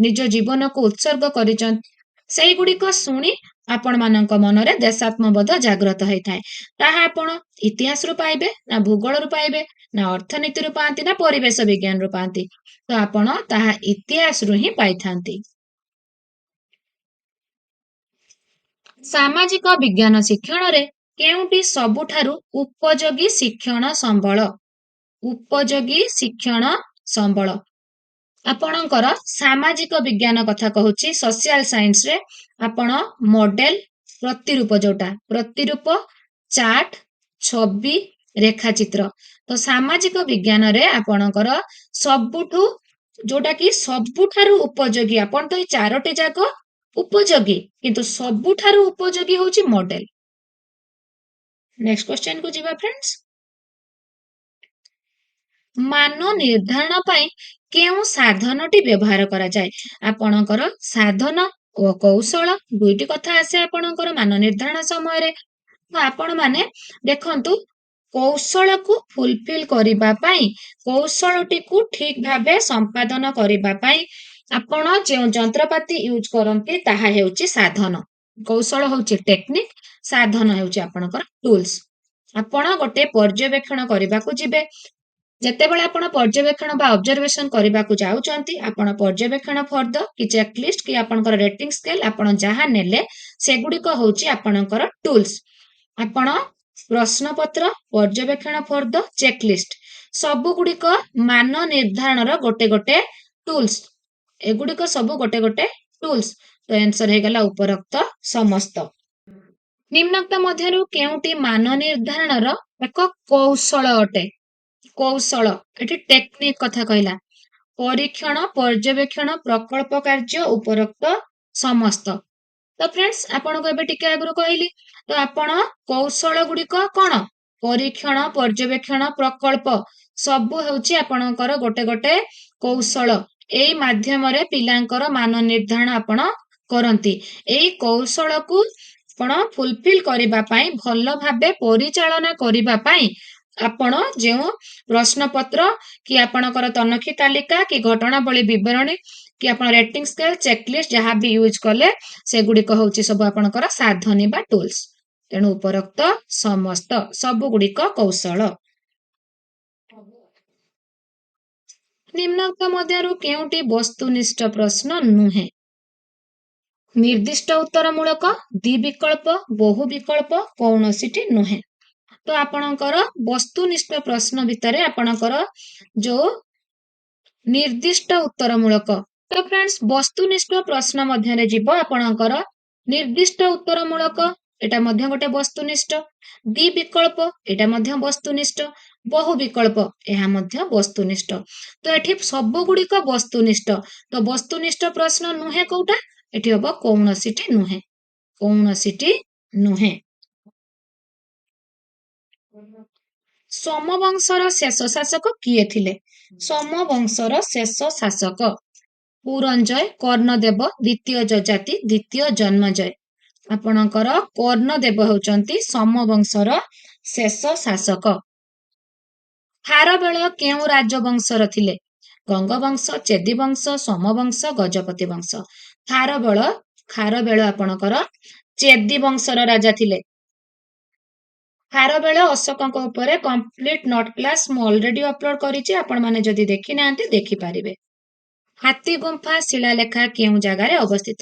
ନିଜ ଜୀବନକୁ ଉତ୍ସର୍ଗ କରିଛନ୍ତି, ସେଇଗୁଡ଼ିକ ଶୁଣି ଆପଣମାନଙ୍କ ମନରେ ଦେଶାତ୍ମବୋଧ ଜାଗ୍ରତ ହେଇଥାଏ। ତାହା ଆପଣ ଇତିହାସରୁ ପାଇବେ, ନା ଭୂଗୋଳରୁ ପାଇବେ, ନା ଅର୍ଥନୀତିରୁ ପାଆନ୍ତି, ନା ପରିବେଶ ବିଜ୍ଞାନରୁ ପାଆନ୍ତି? ତ ଆପଣ ତାହା ଇତିହାସରୁ ହିଁ ପାଇଥାନ୍ତି। ସାମାଜିକ ବିଜ୍ଞାନ ଶିକ୍ଷଣରେ କେଉଁଟି ସବୁଠାରୁ ଉପଯୋଗୀ ଶିକ୍ଷଣ ସମ୍ବଳ? ଉପଯୋଗୀ ଶିକ୍ଷଣ ସମ୍ବଳ। ଆପଣଙ୍କର ସାମାଜିକ ବିଜ୍ଞାନ କଥା କହୁଛି, ସୋସିଆଲ ସାଇନ୍ସରେ ଆପଣ ମଡେଲ, ପ୍ରତିରୂପ ଯୋଉଟା ପ୍ରତିରୂପ, ଚାର୍ଟ, ଛବି, ରେଖାଚିତ୍ର। ତ ସାମାଜିକ ବିଜ୍ଞାନରେ ଆପଣଙ୍କର ସବୁଠୁ ଯୋଉଟା କି ସବୁଠାରୁ ଉପଯୋଗୀ, ଆପଣ ତ ଏଇ 4ଟି ଯାକ ଉପଯୋଗୀ, କିନ୍ତୁ ସବୁଠାରୁ ଉପଯୋଗୀ ହଉଛି ମଡେଲ। ନେକ୍ସଟ କ୍ୱେଶ୍ଚନ କୁ ଯିବା ଫ୍ରେଣ୍ଡସ୍। ମାନ ନିର୍ଦ୍ଧାରଣ ପାଇଁ କେଉଁ ସାଧନଟି ବ୍ୟବହାର କରାଯାଏ? ଆପଣଙ୍କର ସାଧନ ଓ କୌଶଳ ଦୁଇଟି କଥା ଆସେ ଆପଣଙ୍କର ମାନ ନିର୍ଦ୍ଧାରଣ ସମୟରେ। ତ ଆପଣ ମାନେ ଦେଖନ୍ତୁ, କୌଶଳକୁ ଫୁଲଫିଲ କରିବା ପାଇଁ, କୌଶଳଟିକୁ ଠିକ ଭାବେ ସମ୍ପାଦନ କରିବା ପାଇଁ ଆପଣ ଯେଉଁ ଯନ୍ତ୍ରପାତି ୟୁଜ କରନ୍ତି ତାହା ହେଉଛି ସାଧନ। କୌଶଳ ହେଉଛି ଟେକ୍ନିକ, ସାଧନ ହେଉଛି ଆପଣଙ୍କର ଟୁଲ୍ସ। ଆପଣ ଗୋଟେ ପର୍ଯ୍ୟବେକ୍ଷଣ କରିବାକୁ ଯିବେ, ଯେତେବେଳେ ଆପଣ ପର୍ଯ୍ୟବେକ୍ଷଣ ବା ଅବଜରଭେସନ କରିବାକୁ ଯାଉଛନ୍ତି, ଆପଣ ପର୍ଯ୍ୟବେକ୍ଷଣ ଫର୍ଦ୍ଦ କି ଚେକଲିଷ୍ଟ କି ଆପଣଙ୍କର ରେଟିଂ ସ୍କେଲ ଆପଣ ଯାହା ନେଲେ ସେଗୁଡିକ ହେଉଛି ଆପଣଙ୍କର ଟୁଲ୍ସ। ଆପଣ ପ୍ରଶ୍ନପତ୍ର, ପର୍ଯ୍ୟବେକ୍ଷଣ ଫର୍ଦ୍ଦ, ଚେକଲିଷ୍ଟ ସବୁଗୁଡିକ ମାନ ନିର୍ଦ୍ଧାରଣର ଗୋଟେ ଗୋଟେ ଟୁଲ୍ସ। ଏଗୁଡିକ ସବୁ ଗୋଟେ ଗୋଟେ ଟୁଲ୍ସ। ତ ଆନ୍ସର ହେଇଗଲା ଉପରୋକ୍ତ ସମସ୍ତ। ନିମ୍ନୋକ୍ତ ମଧ୍ୟରୁ କେଉଁଟି ମାନ ନିର୍ଦ୍ଧାରଣର ଏକ କୌଶଳ ଅଟେ? କୌଶଳ, ଏଠି ଟେକ୍ନିକ କଥା କହିଲା। ପରୀକ୍ଷଣ, ପର୍ଯ୍ୟବେକ୍ଷଣ, ପ୍ରକଳ୍ପ କାର୍ଯ୍ୟ, ଉପରୋକ୍ତ ସମସ୍ତ। ତ ଫ୍ରେଣ୍ଡସ୍, ଆପଣଙ୍କୁ ଏବେ ଟିକେ ଆଗରୁ କହିଲି, ତ ଆପଣ କୌଶଳ ଗୁଡିକ କଣ? ପରୀକ୍ଷଣ, ପର୍ଯ୍ୟବେକ୍ଷଣ, ପ୍ରକଳ୍ପ ସବୁ ହେଉଛି ଆପଣଙ୍କର ଗୋଟେ ଗୋଟେ କୌଶଳ। ଏଇ ମାଧ୍ୟମରେ ପିଲାଙ୍କର ମାନ ନିର୍ଦ୍ଧାରଣ ଆପଣ କରନ୍ତି। ଏଇ କୌଶଳକୁ ଆପଣ ଫୁଲଫିଲ କରିବା ପାଇଁ, ଭଲ ଭାବେ ପରିଚାଳନା କରିବା ପାଇଁ ଆପଣ ଯେଉଁ ପ୍ରଶ୍ନପତ୍ର କି ଆପଣଙ୍କର ତନଖି ତାଲିକା କି ଘଟଣାବଳୀ ବିବରଣୀ କି ଆପଣ ରେଟିଂ ସ୍କେଲ, ଚେକଲିଷ୍ଟ ଯାହା ବି ୟୁଜ କଲେ ସେଗୁଡିକ ହେଉଛି ସବୁ ଆପଣଙ୍କର ସାଧନୀ ବା ଟୁଲ୍ସ। ତେଣୁ ଉପରୋକ୍ତ ସମସ୍ତ ସବୁ ଗୁଡିକ କୌଶଳ। ନିମ୍ନୋକ୍ତ ମଧ୍ୟରୁ କେଉଁଟି ବସ୍ତୁନିଷ୍ଠ ପ୍ରଶ୍ନ ନୁହେଁ? ନିର୍ଦ୍ଦିଷ୍ଟ ଉତ୍ତରମୂଳକ, ଦ୍ୱିବିକଳ୍ପ, ବହୁ ବିକଳ୍ପ, କୌଣସିଟି ନୁହେଁ। ତ ଆପଣଙ୍କର ବସ୍ତୁନିଷ୍ଠ ପ୍ରଶ୍ନ ଭିତରେ ଆପଣଙ୍କର ଯୋଉ ନିର୍ଦ୍ଦିଷ୍ଟ ଉତ୍ତରମୂଳକ, ତ ଫ୍ରେଣ୍ଡସ୍ ବସ୍ତୁନିଷ୍ଠ ପ୍ରଶ୍ନ ମଧ୍ୟରେ ଯିବ ଆପଣଙ୍କର ନିର୍ଦ୍ଦିଷ୍ଟ ଉତ୍ତରମୂଳକ, ଏଟା ମଧ୍ୟ ଗୋଟେ ବସ୍ତୁନିଷ୍ଠ, ଦ୍ୱିବିକଳ୍ପ ଏଟା ମଧ୍ୟ ବସ୍ତୁନିଷ୍ଠ, ବହୁ ବିକଳ୍ପ ଏହା ମଧ୍ୟ ବସ୍ତୁନିଷ୍ଠ। ତ ଏଠି ସବୁ ଗୁଡିକ ବସ୍ତୁନିଷ୍ଠ। ତ ବସ୍ତୁନିଷ୍ଠ ପ୍ରଶ୍ନ ନୁହେଁ କୋଉଟା? ଏଠି ହବ କୌଣସିଟି ନୁହେଁ। କୌଣସିଟି ନୁହେଁ। ସୋମବଂଶର ଶେଷ ଶାସକ କିଏ ଥିଲେ? ସୋମବଂଶର ଶେଷ ଶାସକ ପୁରଞ୍ଜୟ, କର୍ଣ୍ଣଦେବ, ଦ୍ୱିତୀୟ ଯଯାତି, ଦ୍ୱିତୀୟ ଜନ୍ମଜୟ। ଆପଣଙ୍କର କର୍ଣ୍ଣଦେବ ହେଉଛନ୍ତି ସୋମବଂଶର ଶେଷ ଶାସକ। ଖାରବେଳ କେଉଁ ରାଜବଂଶର ଥିଲେ? ଗଙ୍ଗବଂଶ, ଚେଦିବଂଶ, ସୋମବଂଶ, ଗଜପତି ବଂଶ। ଖାରବେଳ ଆପଣଙ୍କର ଚେଦି ବଂଶର ରାଜା ଥିଲେ। ଖାରବେଳ ଅଶୋକଙ୍କ ଉପରେ କମ୍ପ୍ଲିଟ ନୋଟ୍ କ୍ଲାସ୍ ମୁଁ ଅଲରେଡି ଅପଲୋଡ କରିଛି, ଆପଣମାନେ ଯଦି ଦେଖିନାହାନ୍ତି ଦେଖିପାରିବେ। ହାତୀଗୁମ୍ଫା ଶିଳାଲେଖ କେଉଁ ଜାଗାରେ ଅବସ୍ଥିତ?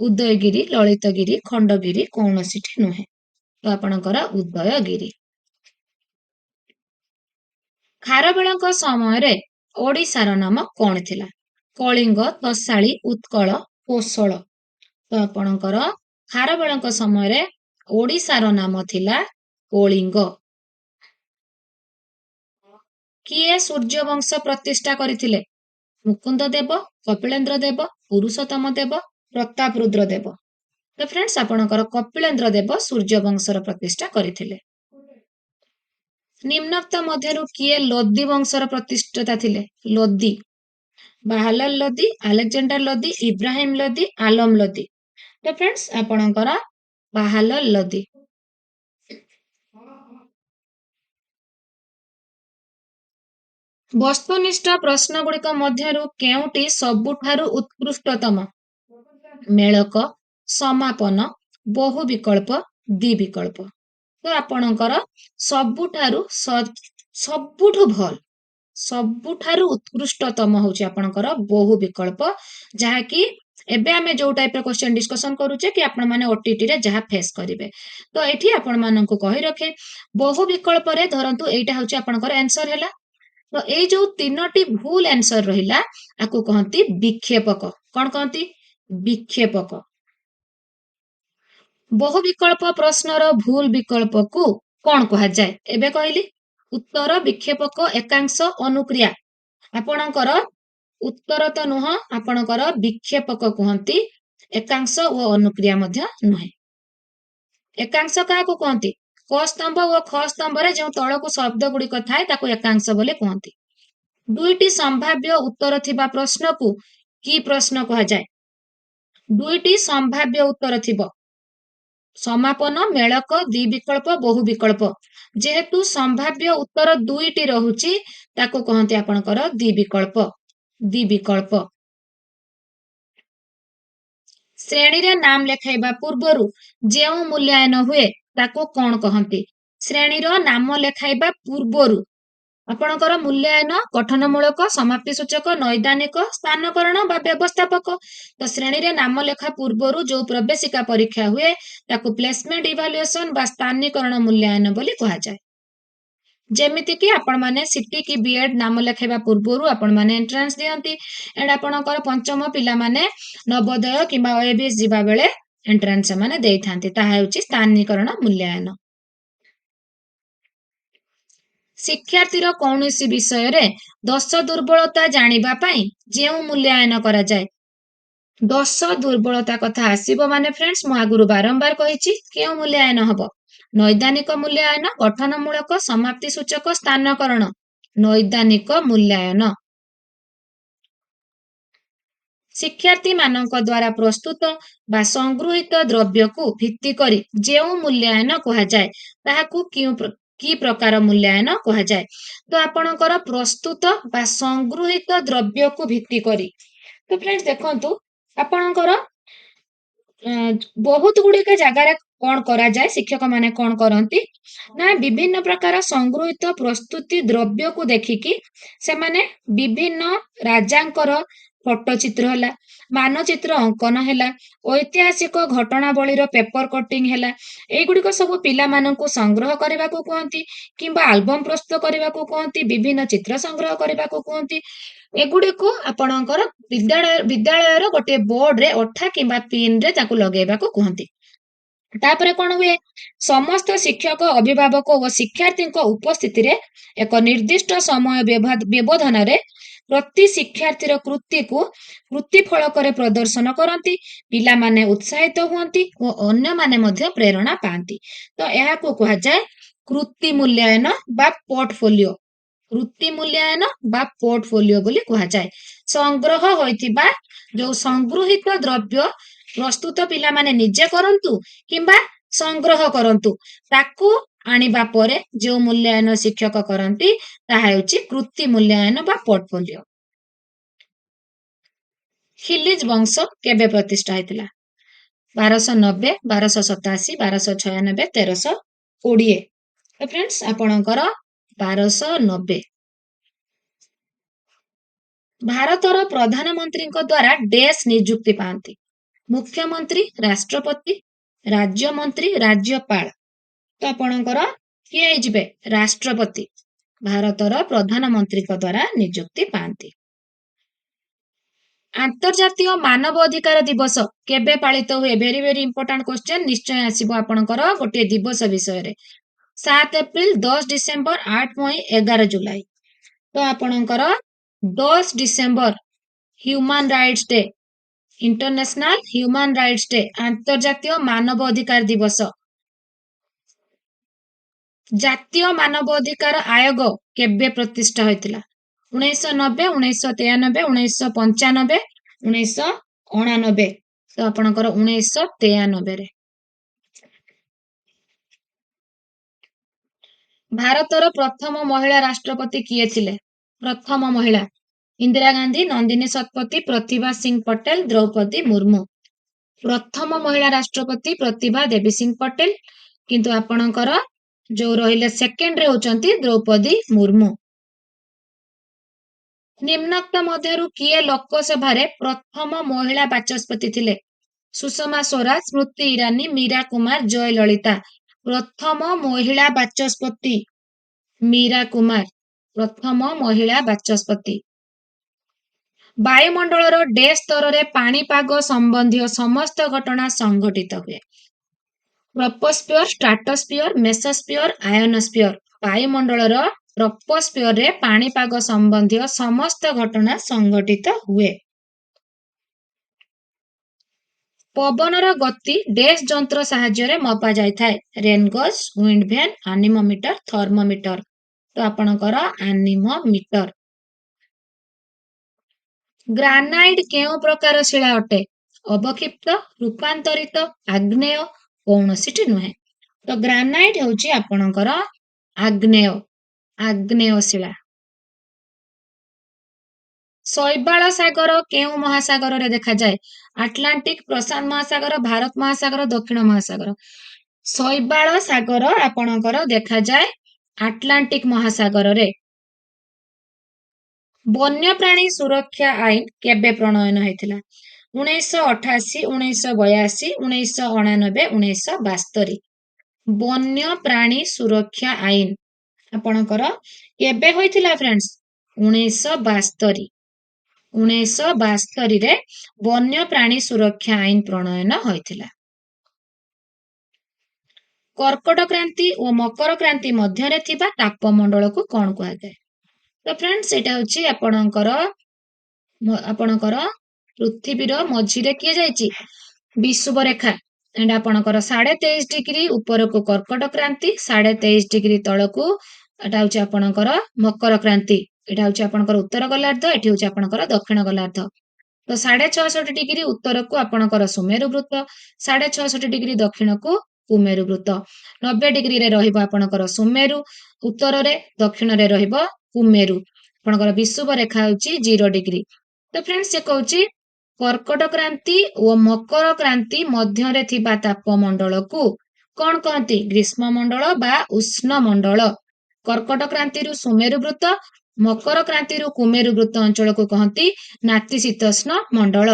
ଉଦୟଗିରି, ଲଳିତଗିରି, ଖଣ୍ଡଗିରି, କୌଣସିଠି ନୁହେଁ। ତ ଆପଣଙ୍କର ଉଦୟଗିରି। ଖାରବେଳଙ୍କ ସମୟରେ ଓଡ଼ିଶାର ନାମ କଣ ଥିଲା? କଳିଙ୍ଗ, ତୋଷାଳୀ, ଉତ୍କଳ, କୋଶଳ। ତ ଆପଣଙ୍କର ଖାରବେଳଙ୍କ ସମୟରେ ଓଡ଼ିଶାର ନାମ ଥିଲା କଳିଙ୍ଗ। କିଏ ସୂର୍ଯ୍ୟବଂଶ ପ୍ରତିଷ୍ଠା କରିଥିଲେ? ମୁକୁନ୍ଦ ଦେବ, କପିଳେନ୍ଦ୍ର ଦେବ, ପୁରୁଷୋତ୍ତମ ଦେବ, ପ୍ରତାପରୁଦ୍ର ଦେବ। ତ ଫ୍ରେଣ୍ଡସ୍ ଆପଣଙ୍କର କପିଳେନ୍ଦ୍ର ଦେବ ସୂର୍ଯ୍ୟବଂଶର ପ୍ରତିଷ୍ଠା କରିଥିଲେ। ନିମ୍ନୋକ୍ତ ମଧ୍ୟରୁ କିଏ ଲୋଦୀ ବଂଶର ପ୍ରତିଷ୍ଠାତା ଥିଲେ? ଲୋଦୀ। ବାହାଲାଲ ଲୋଦୀ, ଆଲେକଜାଣ୍ଡାର ଲୋଦୀ, ଇବ୍ରାହିମ ଲୋଦୀ, ଆଲମ ଲୋଦୀ। ତ ଫ୍ରେଣ୍ଡସ୍ ଆପଣଙ୍କର ବାହାଲାଲ ଲୋଦୀ। ବସ୍ତୁନିଷ୍ଠ ପ୍ରଶ୍ନ ଗୁଡିକ ମଧ୍ୟରୁ କେଉଁଟି ସବୁଠାରୁ ଉତ୍କୃଷ୍ଟତମ? ମେଳକ, ସମାପନ, ବହୁ ବିକଳ୍ପ, ଦ୍ୱିବିକଳ୍ପ। ତ ଆପଣଙ୍କର ସବୁଠୁ ଭଲ, ସବୁଠାରୁ ଉତ୍କୃଷ୍ଟତମ ହଉଛି ଆପଣଙ୍କର ବହୁ ବିକଳ୍ପ, ଯାହାକି ଏବେ ଆମେ ଯୋଉ ଟାଇପର କ୍ୱେଶ୍ଚନ ଡିସ୍କସନ କରୁଛେ କି ଆପଣମାନେ OTT ରେ ଯାହା ଫେସ୍ କରିବେ। ତ ଏଠି ଆପଣମାନଙ୍କୁ କହି ରଖେ, ବହୁ ବିକଳ୍ପରେ ଧରନ୍ତୁ ଏଇଟା ହଉଛି ଆପଣଙ୍କର ଆନ୍ସର ହେଲା। ତ ଏଇ ଯୋଉ 3ଟି ଭୁଲ ଆନ୍ସର ରହିଲା ଆକୁ କହନ୍ତି ବିକ୍ଷେପକ। କଣ କହନ୍ତି? ବିକ୍ଷେପକ। ବହୁ ବିକଳ୍ପ ପ୍ରଶ୍ନର ଭୁଲ ବିକଳ୍ପକୁ କଣ କୁହାଯାଏ? ଏବେ କହିଲି ଉତ୍ତର, ବିକ୍ଷେପକ, ଏକାଂଶ, ଅନୁକ୍ରିୟା। ଆପଣଙ୍କର ଉତ୍ତର ତ ନୁହଁ, ଆପଣଙ୍କର ବିକ୍ଷେପକ କୁହନ୍ତି, ଏକାଂଶ ଓ ଅନୁକ୍ରିୟା ମଧ୍ୟ ନୁହେଁ। ଏକାଂଶ କାହାକୁ କୁହନ୍ତି? କ ସ୍ତମ୍ଭ ଓ ଖ ସ୍ତମ୍ଭରେ ଯେଉଁ ତଳକୁ ଶବ୍ଦ ଗୁଡିକ ଥାଏ ତାକୁ ଏକାଂଶ ବୋଲି କୁହନ୍ତି। 2ଟି ସମ୍ଭାବ୍ୟ ଉତ୍ତର ଥିବା ପ୍ରଶ୍ନକୁ କି ପ୍ରଶ୍ନ କୁହାଯାଏ? 2ଟି ସମ୍ଭାବ୍ୟ ଉତ୍ତର ଥିବ। ସମାପନ, ମେଳକ, ଦ୍ୱିବିକଳ୍ପ, ବହୁ ବିକଳ୍ପ। ଯେହେତୁ ସମ୍ଭାବ୍ୟ ଉତ୍ତର 2ଟି ରହୁଛି ତାକୁ କହନ୍ତି ଆପଣଙ୍କର ଦ୍ୱିବିକଳ୍ପ। ଶ୍ରେଣୀରେ ନାମ ଲେଖାଇବା ପୂର୍ବରୁ ଯେଉଁ ମୂଲ୍ୟାୟନ ହୁଏ ତାକୁ କଣ କହନ୍ତି? ଶ୍ରେଣୀର ନାମ ଲେଖାଇବା ପୂର୍ବରୁ ଆପଣଙ୍କର ମୂଲ୍ୟାୟନ ଗଠନମୂଳକ, ସମାପ୍ତି ସୂଚକ, ନୈଦାନିକ, ସ୍ଥାନକରଣ ବା ବ୍ୟବସ୍ଥାପକ। ତ ଶ୍ରେଣୀରେ ନାମ ଲେଖା ପୂର୍ବରୁ ଯୋଉ ପ୍ରବେଶିକା ପରୀକ୍ଷା ହୁଏ ତାକୁ ପ୍ଲେସମେଣ୍ଟ ଇଭାଲୁଏସନ ବା ସ୍ଥାନୀକରଣ ମୂଲ୍ୟାୟନ ବୋଲି କୁହାଯାଏ। ଯେମିତିକି ଆପଣମାନେ ସିଟି କି ବିଏଡ୍ ନାମ ଲେଖାଇବା ପୂର୍ବରୁ ଆପଣମାନେ ଏଣ୍ଟ୍ରାନ୍ସ ଦିଅନ୍ତି, ଏଣ୍ଡ ଆପଣଙ୍କର ପଞ୍ଚମ ପିଲାମାନେ ନବୋଦୟ କିମ୍ବା OAVS ଯିବା ବେଳେ ଏଣ୍ଟ୍ରାନ୍ସ ସେମାନେ ଦେଇଥାନ୍ତି, ତାହା ହେଉଛି ସ୍ଥାନୀକରଣ ମୂଲ୍ୟାୟନ। ଶିକ୍ଷାର୍ଥୀର କୌଣସି ବିଷୟରେ ଦୋଷ ଦୁର୍ବଳତା ଜାଣିବା ପାଇଁ ଯେଉଁ ମୂଲ୍ୟାୟନ କରାଯାଏ? ଦୋଷ ଦୁର୍ବଳତା କଥା ଆସିବ ମାନେ ଫ୍ରେଣ୍ଡସ୍ ମୁଁ ଆଗରୁ ବାରମ୍ବାର କହିଛି, କେଉଁ ମୂଲ୍ୟାୟନ ହବ? ନୈଦାନିକ ମୂଲ୍ୟାୟନ, ଗଠନମୂଳକ, ସମାପ୍ତି ସୂଚକ, ସ୍ଥାନକରଣ। ନୈଦାନିକ ମୂଲ୍ୟାୟନ। ଶିକ୍ଷାର୍ଥୀମାନଙ୍କ ଦ୍ୱାରା ପ୍ରସ୍ତୁତ ବା ସଂଗୃହୀତ ଦ୍ରବ୍ୟକୁ ଭିତ୍ତି କରି ଯେଉଁ ମୂଲ୍ୟାୟନ କୁହାଯାଏ ତାହାକୁ କି ପ୍ରକାର ମୂଲ୍ୟାୟନ କୁହାଯାଏ? ତ ଆପଣଙ୍କର ପ୍ରସ୍ତୁତ ବା ସଂଗୃହୀତ ଦ୍ରବ୍ୟକୁ ଭିତ୍ତି କରି। ତ ଫ୍ରେଣ୍ଡସ୍ ଦେଖନ୍ତୁ, ଆପଣଙ୍କର ବହୁତ ଗୁଡ଼ିକ ଜାଗାରେ କଣ କରାଯାଏ, ଶିକ୍ଷକ ମାନେ କଣ କରନ୍ତି ନା ବିଭିନ୍ନ ପ୍ରକାର ସଂଗୃହୀତ ପ୍ରସ୍ତୁତି ଦ୍ରବ୍ୟକୁ ଦେଖିକି ସେମାନେ ବିଭିନ୍ନ ରାଜାଙ୍କର ଫଟୋ ଚିତ୍ର ହେଲା, ମାନଚିତ୍ର ଅଙ୍କନ ହେଲା, ଐତିହାସିକ ଘଟଣାବଳୀର ପେପର କଟିଂ ହେଲା, ଏଇଗୁଡ଼ିକ ସବୁ ପିଲାମାନଙ୍କୁ ସଂଗ୍ରହ କରିବାକୁ କୁହନ୍ତି କିମ୍ବା ଆଲବମ ପ୍ରସ୍ତୁତ କରିବାକୁ କୁହନ୍ତି, ବିଭିନ୍ନ ଚିତ୍ର ସଂଗ୍ରହ କରିବାକୁ କୁହନ୍ତି। ଏଗୁଡ଼ିକୁ ଆପଣଙ୍କର ବିଦ୍ୟାଳୟର ଗୋଟିଏ ବୋର୍ଡରେ ଅଠା କିମ୍ବା ପିନରେ ତାକୁ ଲଗେଇବାକୁ କୁହନ୍ତି। ତାପରେ କଣ ହୁଏ? ସମସ୍ତ ଶିକ୍ଷକ, ଅଭିଭାବକ ଓ ଶିକ୍ଷାର୍ଥୀଙ୍କ ଉପସ୍ଥିତିରେ ଏକ ନିର୍ଦ୍ଦିଷ୍ଟ ସମୟ ବ୍ୟବଧାନରେ ପ୍ରତି ଶିକ୍ଷାର୍ଥୀର କୃତିକୁ କୃତି ଫଳକରେ ପ୍ରଦର୍ଶନ କରନ୍ତି। ପିଲାମାନେ ଉତ୍ସାହିତ ହୁଅନ୍ତି ଓ ଅନ୍ୟମାନେ ମଧ୍ୟ ପ୍ରେରଣା ପାଆନ୍ତି। ତ ଏହାକୁ କୁହାଯାଏ କୃତି ମୂଲ୍ୟାୟନ ବା ପୋର୍ଟଫୋଲିଓ। କୃତି ମୂଲ୍ୟାୟନ ବା ପୋର୍ଟଫୋଲିଓ ବୋଲି କୁହାଯାଏ। ସଂଗ୍ରହ ହୋଇଥିବା ଯୋଉ ସଂଗୃହୀତ ଦ୍ରବ୍ୟ ପ୍ରସ୍ତୁତ ପିଲାମାନେ ନିଜେ କରନ୍ତୁ କିମ୍ବା ସଂଗ୍ରହ କରନ୍ତୁ, ତାକୁ ଆଣିବା ପରେ ଯେଉଁ ମୂଲ୍ୟାୟନ ଶିକ୍ଷକ କରନ୍ତି ତାହା ହେଉଛି କୃତି ମୂଲ୍ୟାୟନ ବା ପୋର୍ଟଫୋଲିଓ। ଖିଲିଜ ବଂଶ କେବେ ପ୍ରତିଷ୍ଠା ହେଇଥିଲା? 1290, 1287, 1296, 1320। ତ ଫ୍ରେଣ୍ଡସ୍ ଆପଣଙ୍କର 1290। ଭାରତର ପ୍ରଧାନମନ୍ତ୍ରୀଙ୍କ ଦ୍ୱାରା ଡେସ୍ ନିଯୁକ୍ତି ପାଆନ୍ତି? ମୁଖ୍ୟମନ୍ତ୍ରୀ, ରାଷ୍ଟ୍ରପତି, ରାଜ୍ୟମନ୍ତ୍ରୀ, ରାଜ୍ୟପାଳ। ତ ଆପଣଙ୍କର କିଏ ହେଇଯିବେ? ରାଷ୍ଟ୍ରପତି ଭାରତର ପ୍ରଧାନମନ୍ତ୍ରୀଙ୍କ ଦ୍ୱାରା ନିଯୁକ୍ତି ପାଆନ୍ତି। ଆନ୍ତର୍ଜାତୀୟ ମାନବ ଅଧିକାର ଦିବସ କେବେ ପାଳିତ ହୁଏ? ଭେରି ଭେରି ଇମ୍ପୋର୍ଟାଣ୍ଟ କ୍ୱେଶ୍ଚନ, ନିଶ୍ଚୟ ଆସିବ ଆପଣଙ୍କର ଗୋଟିଏ ଦିବସ ବିଷୟରେ। 7 ଏପ୍ରିଲ, 10 ଡିସେମ୍ବର, 8 ମଇ, 11 ଜୁଲାଇ। ତ ଆପଣଙ୍କର 10 December human rights day, international human rights day, ଆନ୍ତର୍ଜାତୀୟ ମାନବ ଅଧିକାର ଦିବସ। ଜାତୀୟ ମାନବ ଅଧିକାର ଆୟୋଗ କେବେ ପ୍ରତିଷ୍ଠା ହୋଇଥିଲା? 1990, 1993, 1995, 1999। ତ ଆପଣଙ୍କର 1993ରେ। ଭାରତର ପ୍ରଥମ ମହିଳା ରାଷ୍ଟ୍ରପତି କିଏ ଥିଲେ? ପ୍ରଥମ ମହିଳା ଇନ୍ଦିରା ଗାନ୍ଧୀ, ନନ୍ଦିନୀ ଶତପଥୀ, ପ୍ରତିଭା ସିଂ ପଟେଲ, ଦ୍ରୌପଦୀ ମୁର୍ମୁ। ପ୍ରଥମ ମହିଳା ରାଷ୍ଟ୍ରପତି ପ୍ରତିଭା ଦେବୀ ସିଂ ପଟେଲ, କିନ୍ତୁ ଆପଣଙ୍କର ଯୋଉ ରହିଲେ ସେକେଣ୍ଡରେ ହଉଛନ୍ତି ଦ୍ରୌପଦୀ ମୁର୍ମୁ। ନିମ୍ନୋକ୍ତ ମଧ୍ୟରୁ କିଏ ଲୋକସଭାରେ ପ୍ରଥମ ମହିଳା ବାଚସ୍ପତି ଥିଲେ? ସୁଷମା ସ୍ୱରାଜ, ସ୍ମୃତି ଇରାନୀ, ମୀରା କୁମାର, ଜୟଲଳିତା। ପ୍ରଥମ ମହିଳା ବାଚସ୍ପତି ମୀରା କୁମାର, ପ୍ରଥମ ମହିଳା ବାଚସ୍ପତି। ବାୟୁମଣ୍ଡଳର ଡେସ୍ ସ୍ତରରେ ପାଣିପାଗ ସମ୍ବନ୍ଧୀୟ ସମସ୍ତ ଘଟଣା ସଂଘଟିତ ହୁଏ? ଟ୍ରୋପୋସ୍ଫିୟର, ଷ୍ଟ୍ରାଟୋସ୍ଫିୟର, ମେସୋସ୍ଫିୟର, ଆୟନୋସ୍ଫିୟର। ବାୟୁମଣ୍ଡଳର ଟ୍ରୋପୋସ୍ଫିୟରରେ ପାଣିପାଗ ସମ୍ବନ୍ଧୀୟ ସମସ୍ତ ଘଟଣା ସଂଘଟିତ ହୁଏ। ପବନର ଗତି ଡେସ୍ ଯନ୍ତ୍ର ସାହାଯ୍ୟରେ ମପା ଯାଇଥାଏ? ରେନଗଜ, ୱିଣ୍ଡ ଭ୍ୟାନ୍, ଆନିମୋମିଟର, ଥର୍ମୋମିଟର। ତ ଆପଣଙ୍କର ଆନିମୋମିଟର। ଗ୍ରାନାଇଟ କେଉଁ ପ୍ରକାର ଶିଳା ଅଟେ? ଅବକ୍ଷିପ୍ତ, ରୂପାନ୍ତରିତ, ଆଗ୍ନେୟ, କୌଣସିଟି ନୁହେଁ। ତ ଗ୍ରାନାଇଟ ହେଉଛି ଆପଣଙ୍କର ଆଗ୍ନେୟ, ଆଗ୍ନେୟ ଶିଳା। ଶୈବାଳ ସାଗର କେଉଁ ମହାସାଗରରେ ଦେଖାଯାଏ? ଆଟଲାଣ୍ଟିକ, ପ୍ରଶାନ୍ତ ମହାସାଗର, ଭାରତ ମହାସାଗର, ଦକ୍ଷିଣ ମହାସାଗର। ଶୈବାଳ ସାଗର ଆପଣଙ୍କର ଦେଖାଯାଏ ଆଟଲାଣ୍ଟିକ ମହାସାଗରରେ। ବନ୍ୟପ୍ରାଣୀ ସୁରକ୍ଷା ଆଇନ କେବେ ପ୍ରଣୟନ ହେଇଥିଲା? 1988, 1982, 1989, 1972। ବନ୍ୟପ୍ରାଣୀ ସୁରକ୍ଷା ଆଇନ ଆପଣଙ୍କର କେବେ ହୋଇଥିଲା ଫ୍ରେଣ୍ଡସ୍? 1972। 1972ରେ ବନ୍ୟପ୍ରାଣୀ ସୁରକ୍ଷା ଆଇନ ପ୍ରଣୟନ ହୋଇଥିଲା। କର୍କଟ କ୍ରାନ୍ତି ଓ ମକର କ୍ରାନ୍ତି ମଧ୍ୟରେ ଥିବା ତାପମଣ୍ଡଳକୁ କଣ କୁହାଯାଏ? ତ ଫ୍ରେଣ୍ଡସ୍ ଏଇଟା ହେଉଛି ଆପଣଙ୍କର ପୃଥିବୀର ମଝିରେ କିଏ ଯାଇଛି? ବିଷୁବ ରେଖା। ଏଇଟା ଆପଣଙ୍କର 23.5 ଡିଗ୍ରୀ ଉପରକୁ କର୍କଟ କ୍ରାନ୍ତି, 23.5 ଡିଗ୍ରୀ ତଳକୁ ଏଟା ହେଉଛି ଆପଣଙ୍କର ମକର କ୍ରାନ୍ତି। ଏଇଟା ହେଉଛି ଆପଣଙ୍କର ଉତ୍ତର ଗୋଲାର୍ଦ୍ଧ, ଏଠି ହେଉଛି ଆପଣଙ୍କର ଦକ୍ଷିଣ ଗୋଲାର୍ଦ୍ଧ। ତ 66.5 ଡିଗ୍ରୀ ଉତ୍ତରକୁ ଆପଣଙ୍କର ସୁମେରୁ ବୃତ୍ତ, 66.5 ଡିଗ୍ରୀ ଦକ୍ଷିଣକୁ କୁମେରୁ ବୃତ୍ତ। 90 ଡିଗ୍ରୀରେ ରହିବ ଆପଣଙ୍କର ସୁମେରୁ ଉତ୍ତରରେ, ଦକ୍ଷିଣରେ ରହିବ କୁମେରୁ। ଆପଣଙ୍କର ବିଷୁବ ରେଖା ହେଉଛି 0 ଡିଗ୍ରୀ। ତ ଫ୍ରେଣ୍ଡସ୍ ସେ କହୁଛି କର୍କଟ କ୍ରାନ୍ତି ଓ ମକର କ୍ରାନ୍ତି ମଧ୍ୟରେ ଥିବା ତାପମଣ୍ଡଳକୁ କଣ କହନ୍ତି? ଗ୍ରୀଷ୍ମ ମଣ୍ଡଳ ବା ଉଷ୍ଣ ମଣ୍ଡଳ। କର୍କଟ କ୍ରାନ୍ତିରୁ ସୁମେରୁ ବୃତ୍ତ, ମକର କ୍ରାନ୍ତିରୁ କୁମେରୁ ବୃତ୍ତ ଅଞ୍ଚଳକୁ କହନ୍ତି ନାତିଶୀତୋଷ୍ଣ ମଣ୍ଡଳ।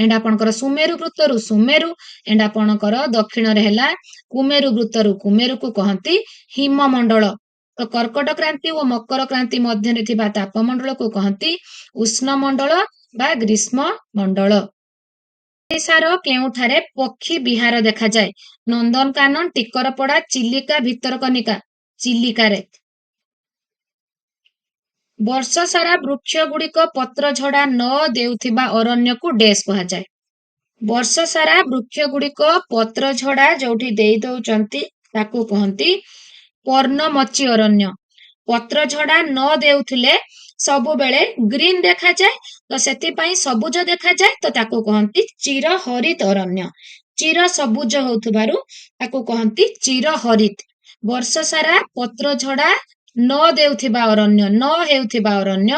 ଏଣ୍ଡ ଆପଣଙ୍କର ସୁମେରୁ ବୃତ୍ତରୁ ସୁମେରୁ, ଏଣ୍ଡ ଆପଣଙ୍କର ଦକ୍ଷିଣରେ ହେଲା କୁମେରୁ ବୃତ୍ତରୁ କୁମେରୁକୁ କହନ୍ତି ହିମମଣ୍ଡଳ। ତ କର୍କଟ କ୍ରାନ୍ତି ଓ ମକର କ୍ରାନ୍ତି ମଧ୍ୟରେ ଥିବା ତାପମଣ୍ଡଳକୁ କହନ୍ତି ଉଷ୍ଣ ମଣ୍ଡଳ ବା ଗ୍ରୀଷ୍ମ ମଣ୍ଡଳ। ଓଡ଼ିଶାର କେଉଁଠାରେ ପକ୍ଷୀ ବିହାର ଦେଖାଯାଏ? ନନ୍ଦନକାନନ, ଟିକରପଡା, ଚିଲିକା, ଭିତରକନିକା। ଚିଲିକାରେ। ବର୍ଷ ସାରା ବୃକ୍ଷ ଗୁଡିକ ପତ୍ର ଝଡା ନ ଦେଉଥିବା ଅରଣ୍ୟକୁ ଡେସ୍ କୁହାଯାଏ? ବର୍ଷ ସାରା ବୃକ୍ଷ ଗୁଡିକ ପତ୍ର ଝଡା ଯୋଉଠି ଦେଇ ଦଉଛନ୍ତି ତାକୁ କହନ୍ତି ପର୍ଣ୍ଣମୋଚୀ ଅରଣ୍ୟ। ପତ୍ର ଝଡା ନ ଦେଉଥିଲେ ସବୁବେଳେ ଗ୍ରୀନ ଦେଖାଯାଏ, ତ ସେଥିପାଇଁ ସବୁଜ ଦେଖାଯାଏ, ତ ତାକୁ କହନ୍ତି ଚିରହରିତ ଅରଣ୍ୟ। ଚିର ସବୁଜ ହଉଥିବାରୁ ତାକୁ କହନ୍ତି ଚିରହରିତ। ବର୍ଷ ସାରା ପତ୍ର ଝଡା ନ ଦେଉଥିବା ଅରଣ୍ୟ, ନ ହେଉଥିବା ଅରଣ୍ୟ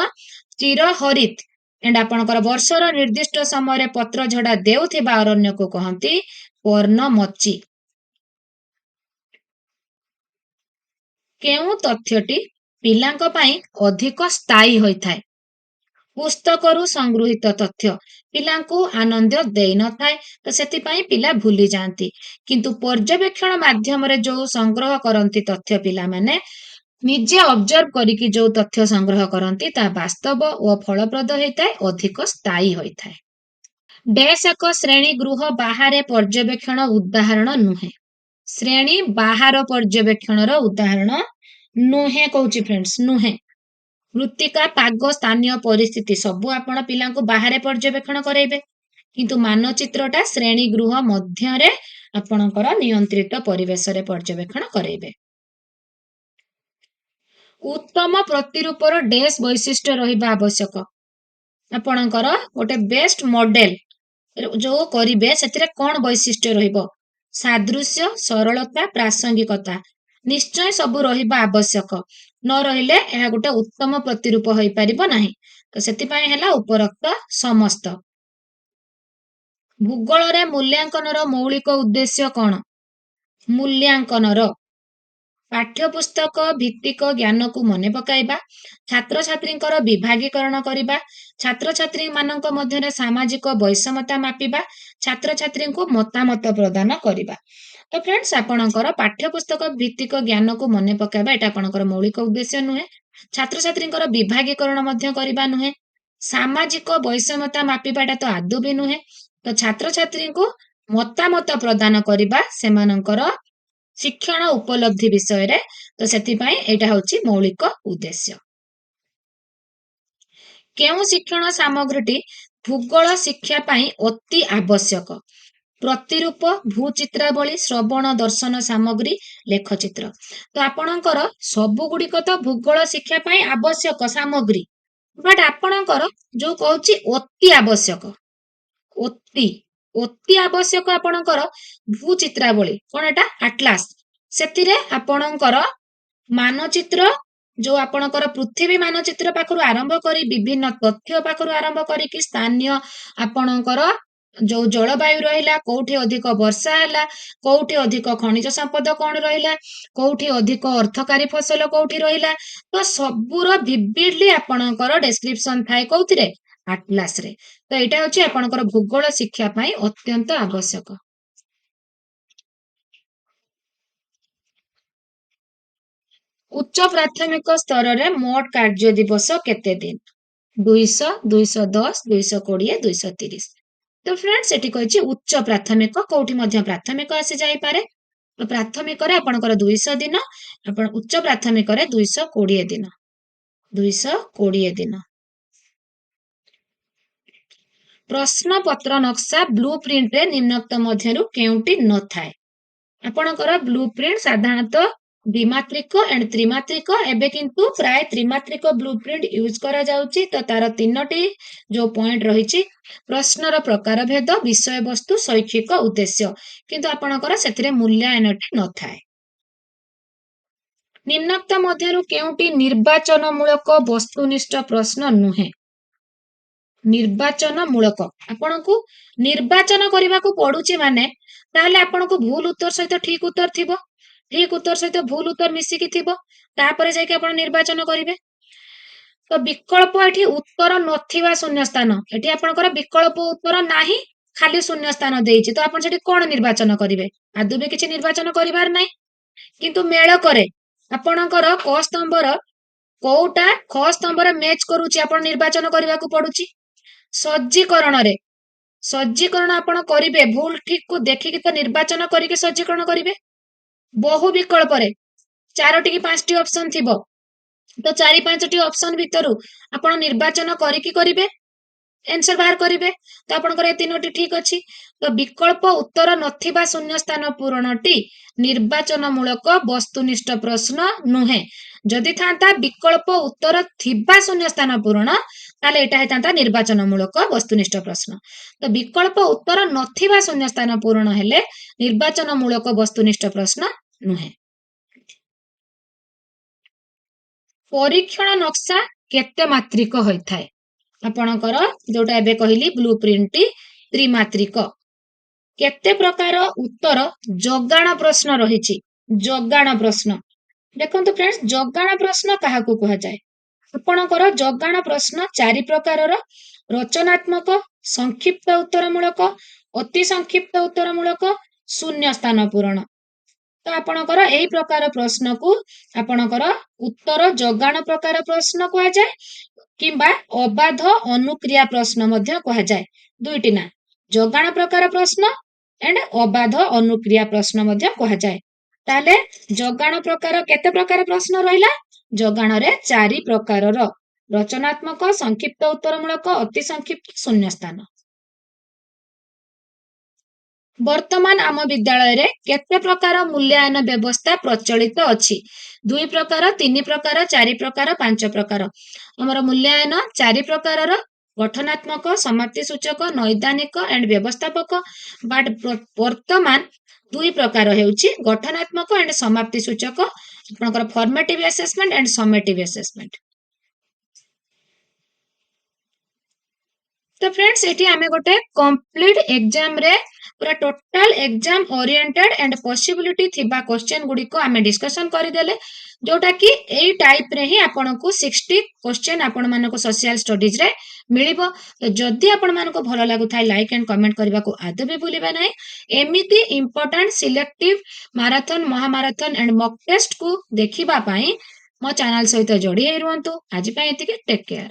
ଚିରହରିତ। एंड आपणकर वर्षर निर्दिष्ट समय पत्र झड़ा देउथिबा अरण्य को कहती पर्णमोची। केउ तथ्यटी पिलांक पई अधिक स्थायी होइथाय? पुस्तकरू संगृहित तथ्य पिलांकु आनंद देई न थाए तो सेति पई पिला भूली जाती, किंतु पर्यवेक्षण माध्यम रे जो संग्रह करंती तथ्य पिला माने निजे ऑब्जर्व करिकि जो तथ्य संग्रह करंती ता वास्तव और फलप्रद होइताय, अधिक स्थायी होइताय। डैश एक श्रेणी गृह बाहर पर्यवेक्षण उदाहरण नुहे। श्रेणी बाहर पर्यवेक्षण उदाहरण नुहे कहूची फ्रेंड्स, नुहे। मृत्तिका पाग स्थानीय परिस्थिति सबू आपण पिलांकु बाहर पर्यवेक्षण करेबे, किंतु मानचित्रटा श्रेणी गृह मध्य आपणकर नियंत्रित परिवेश रे पर्यवेक्षण करेबे। उत्तम प्रतिरूपर डैश वैशिष्ट्य रहिबा आवश्यक। आपणकर गोटे बेस्ट मॉडल जो करिबे सेतिरे कोन वैशिष्ट्य रहिबो? सादृश्य, सरलता, प्रासंगिकता निश्चय सबू रहिबा आवश्यक। न रहिले यह गोटे उत्तम प्रतिरूप होई परिबो नाही। तो सेति पई हैला उपरोक्त समस्त। भूगोल रे मूल्यांकनर मौलिक उद्देश्य कोन? मूल्यांकनर पाठ्यपुस्तक भित्तिक ज्ञान को मने पकाइबा, छात्र छात्रींकर विभागीकरण करिबा, छात्र छात्री मानक मध्यरे सामाजिक वैषमता मापिबा, छात्र छात्री को मतामत प्रदान करिबा। तो फ्रेंड्स आपणकर पाठ्यपुस्तक भित्तिक ज्ञान को मने पकाइबा एटा आपणकर मौलिक उद्देश्य नुहे। छात्र छात्रींकर विभागीकरण मध्य करिबा नुहे। सामाजिक वैषमता मापिबा एटा तो आदौ भी नुहे। तो छात्र छात्री को मतामत प्रदान करिबा सेमानकर शिक्षण उपलब्धि विषय रे, तो सेति पई एटा होची मौलिक उद्देश्य। केउ शिक्षण सामग्रीटी भूगोल शिक्षा पई अति आवश्यक? प्रतिरूप, भूचित्रावली, श्रवण दर्शन सामग्री, लेखचित्र। तो आपणकर सबु गुड़िक तो भूगोल शिक्षा पई आवश्यक सामग्री, बट आपणकर जो कहूची अति आवश्यक, अति आवश्यक आपणकर भूचित्रावली कोन एटा आटलास, सेतिरे आपणकर मानचित्र जो आपणकर पृथ्वी मानचित्र पाखरु आरंभ करी विभिन्न तथ्य पाखरु आरंभ करी कि स्थानीय आपणकर जो जलवायु रहिला, कोठी अधिक वर्षा हैला, कोठी अधिक खनिज संपद कोन रहिला, कोठी अधिक अर्थकारी फसल कोठी रहिला, तो सबुर विविडली आपणकर डिस्क्रिप्शन थाए कोथिरे आटलास रे। तो एटा होची आपणकर भूगोल शिक्षा पई अत्यंत आवश्यक। उच्च प्राथमिक स्तर रे मोट कार्य दिवस केते दिन? 200, 210, 220, 230। तो फ्रेंड्स एटी कहछि उच्च प्राथमिक, कोठी मध्य प्राथमिक आसी जाई पारे। तो प्राथमिक रे आपणकर 200 दिन, आपण उच्च प्राथमिक रे 220 दिन, 220 दिन। प्रश्न पत्र नक्शा ब्लू प्रिंट रे निम्नोक्त मध्यरु केउटी न थाए? आपणकर ब्लू प्रिंट साधारणतः द्विमात्रिक एंड त्रिमात्रिक, एबे किंतु प्राय त्रिमात्रिक ब्लू प्रिंट यूज करा जाउची। तो तार तीनोटी जो पॉइंट रहिची, प्रश्नर प्रकार भेद, विषय वस्तु, शैक्षिक उद्देश्य, किंतु आपणकर सेथिरे मूल्यांकनटी न थाए। निम्नोक्त मध्यरु केउटी निर्वाचनमूलक वस्तुनिष्ठ प्रश्न नुहे? निर्वाचन मूलक आपनको निर्वाचन करने को पड़ुची माने ताहले आपनको भूल उत्तर सहित ठीक उत्तर थिबो, ठीक उत्तर सहित भूल उत्तर मिसिकी थिबो, तापरे जाके आपण निर्वाचन करिवे। तो विकल्प एठी उत्तर नथिबा शून्य स्थान, एठी आपनकर विकल्प उत्तर नाही, खाली शून्य स्थान देइछि, तो आपण सेठी कोन निर्वाचन करिवे? आदु भी किछि निर्वाचन करिवार नाही। किंतु मेळ करे आपनकर क स्तंभर कोउटा ख स्तंभर मैच करूची, आपण निर्वाचन करबा को पड़ुची। सज्जीकरण रे सज्जीकरण आपण करिवे, भूल ठीक को देखिकी तो निर्वाचन करिके सज्जीकरण करिवे। बहु विकल्प रे 4टी कि 5टी ऑप्शन थिबो, तो 4-5टी ऑप्शन भितरु आपण निर्वाचन करिकी करिवे, आंसर बाहर करिवे। तो आपनकर ए तीनोटी ठीक अछि। तो विकल्प उत्तर नथिबा शून्य स्थान पूरणटी निर्वाचनमूलक वस्तुनिष्ठ प्रश्न नुहे। जदि थांता विकल्प उत्तर थिबा शून्य स्थान पूरण, ताले एटा हेतांता निर्वाचनमूलक वस्तुनिष्ठ प्रश्न। तो विकल्प उत्तर नथिबा शून्य स्थान पूरण हेले निर्वाचनमूलक वस्तुनिष्ठ प्रश्न नुहे। परीक्षण नक्शा केते मात्रिक होइथाय? ଆପଣଙ୍କର ଯୋଉଟା ଏବେ କହିଲି ବ୍ଲୁ ପ୍ରିଣ୍ଟ ତ୍ରିମାତ୍ରିକ। କେତେ ପ୍ରକାର ଉତ୍ତର ଯୋଗାଣ ପ୍ରଶ୍ନ ରହିଛି? ଯୋଗାଣ ପ୍ରଶ୍ନ। ଦେଖନ୍ତୁ ଫ୍ରେଣ୍ଡସ୍, ଯୋଗାଣ ପ୍ରଶ୍ନ କାହାକୁ କୁହାଯାଏ? ଆପଣଙ୍କର ଯୋଗାଣ ପ୍ରଶ୍ନ 4 ପ୍ରକାରର: ରଚନାତ୍ମକ, ସଂକ୍ଷିପ୍ତ ଉତ୍ତରମୂଳକ, ଅତି ସଂକ୍ଷିପ୍ତ ଉତ୍ତରମୂଳକ, ଶୂନ୍ୟ ସ୍ଥାନ ପୂରଣ। ତ ଆପଣଙ୍କର ଏଇ ପ୍ରକାର ପ୍ରଶ୍ନକୁ ଆପଣଙ୍କର ଉତ୍ତର ଯୋଗାଣ ପ୍ରକାର ପ୍ରଶ୍ନ କୁହାଯାଏ କିମ୍ବା ଅବାଧ ଅନୁକ୍ରିୟା ପ୍ରଶ୍ନ ମଧ୍ୟ କୁହାଯାଏ। ଦୁଇଟି ନା, ଯୋଗାଣ ପ୍ରକାର ପ୍ରଶ୍ନ ଏଣ୍ଡ ଅବାଧ ଅନୁକ୍ରିୟା ପ୍ରଶ୍ନ ମଧ୍ୟ କୁହାଯାଏ। ତାହେଲେ ଯୋଗାଣ ପ୍ରକାର କେତେ ପ୍ରକାର ପ୍ରଶ୍ନ ରହିଲା? ଯୋଗାଣରେ 4 ପ୍ରକାରର: ରଚନାତ୍ମକ, ସଂକ୍ଷିପ୍ତ ଉତ୍ତରମୂଳକ, ଅତି ସଂକ୍ଷିପ୍ତ, ଶୂନ୍ୟ ସ୍ଥାନ। ବର୍ତ୍ତମାନ ଆମ ବିଦ୍ୟାଳୟରେ କେତେ ପ୍ରକାର ମୂଲ୍ୟାୟନ ବ୍ୟବସ୍ଥା ପ୍ରଚଳିତ ଅଛି? 2 ପ୍ରକାର, 3 ପ୍ରକାର, 4 ପ୍ରକାର, 5 ପ୍ରକାର। ଆମର ମୂଲ୍ୟାୟନ 4 ପ୍ରକାରର: ଗଠନାତ୍ମକ, ସମାପ୍ତି ସୂଚକ, ନୈଦାନିକ ଏଣ୍ଡ ବ୍ୟବସ୍ଥାପକ। ବଟ୍ ବର୍ତ୍ତମାନ 2 ପ୍ରକାର ହେଉଛି ଗଠନାତ୍ମକ ଏଣ୍ଡ ସମାପ୍ତି ସୂଚକ, ଆପଣଙ୍କର formative assessment and summative assessment. ତ ଫ୍ରେଣ୍ଡସ୍, ଏଠି ଆମେ ଗୋଟେ କମ୍ପ୍ଲିଟ ଏକ୍ସାମ ରେ ପୁରା total exam oriented and possibility ଥିବା କ୍ୱେଶ୍ଚନ ଗୁଡିକ ଆମେ ଡିସ୍କସନ କରିଦେଲେ, ଯୋଉଟା କି ଏଇ ଟାଇପ ରେ ହିଁ ଆପଣଙ୍କୁ 60 କ୍ୱେଶ୍ଚନ ଆପଣମାନଙ୍କୁ ସୋସିଆଲ ଷ୍ଟଡିଜ ରେ ମିଳିବ। ତ ଯଦି ଆପଣମାନଙ୍କୁ ଭଲ ଲାଗୁଥାଏ, ଲାଇକ୍ ଏଣ୍ଡ କମେଣ୍ଟ କରିବାକୁ ଆଦୌ ବି ଭୁଲିବେ ନାହିଁ। ଏମିତି ଇମ୍ପୋର୍ଟାଣ୍ଟ ସିଲେକ୍ଟିଭ ମାରାଥନ, ମହାମାରାଥନ ଏଣ୍ଡ ମକ୍ ଟେଷ୍ଟ କୁ ଦେଖିବା ପାଇଁ ମୋ ଚ୍ୟାନେଲ ସହିତ ଯୋଡି ହେଇ ରୁହନ୍ତୁ। ଆଜି ପାଇଁ ଏତିକି, ଟେକ୍ କେୟାର।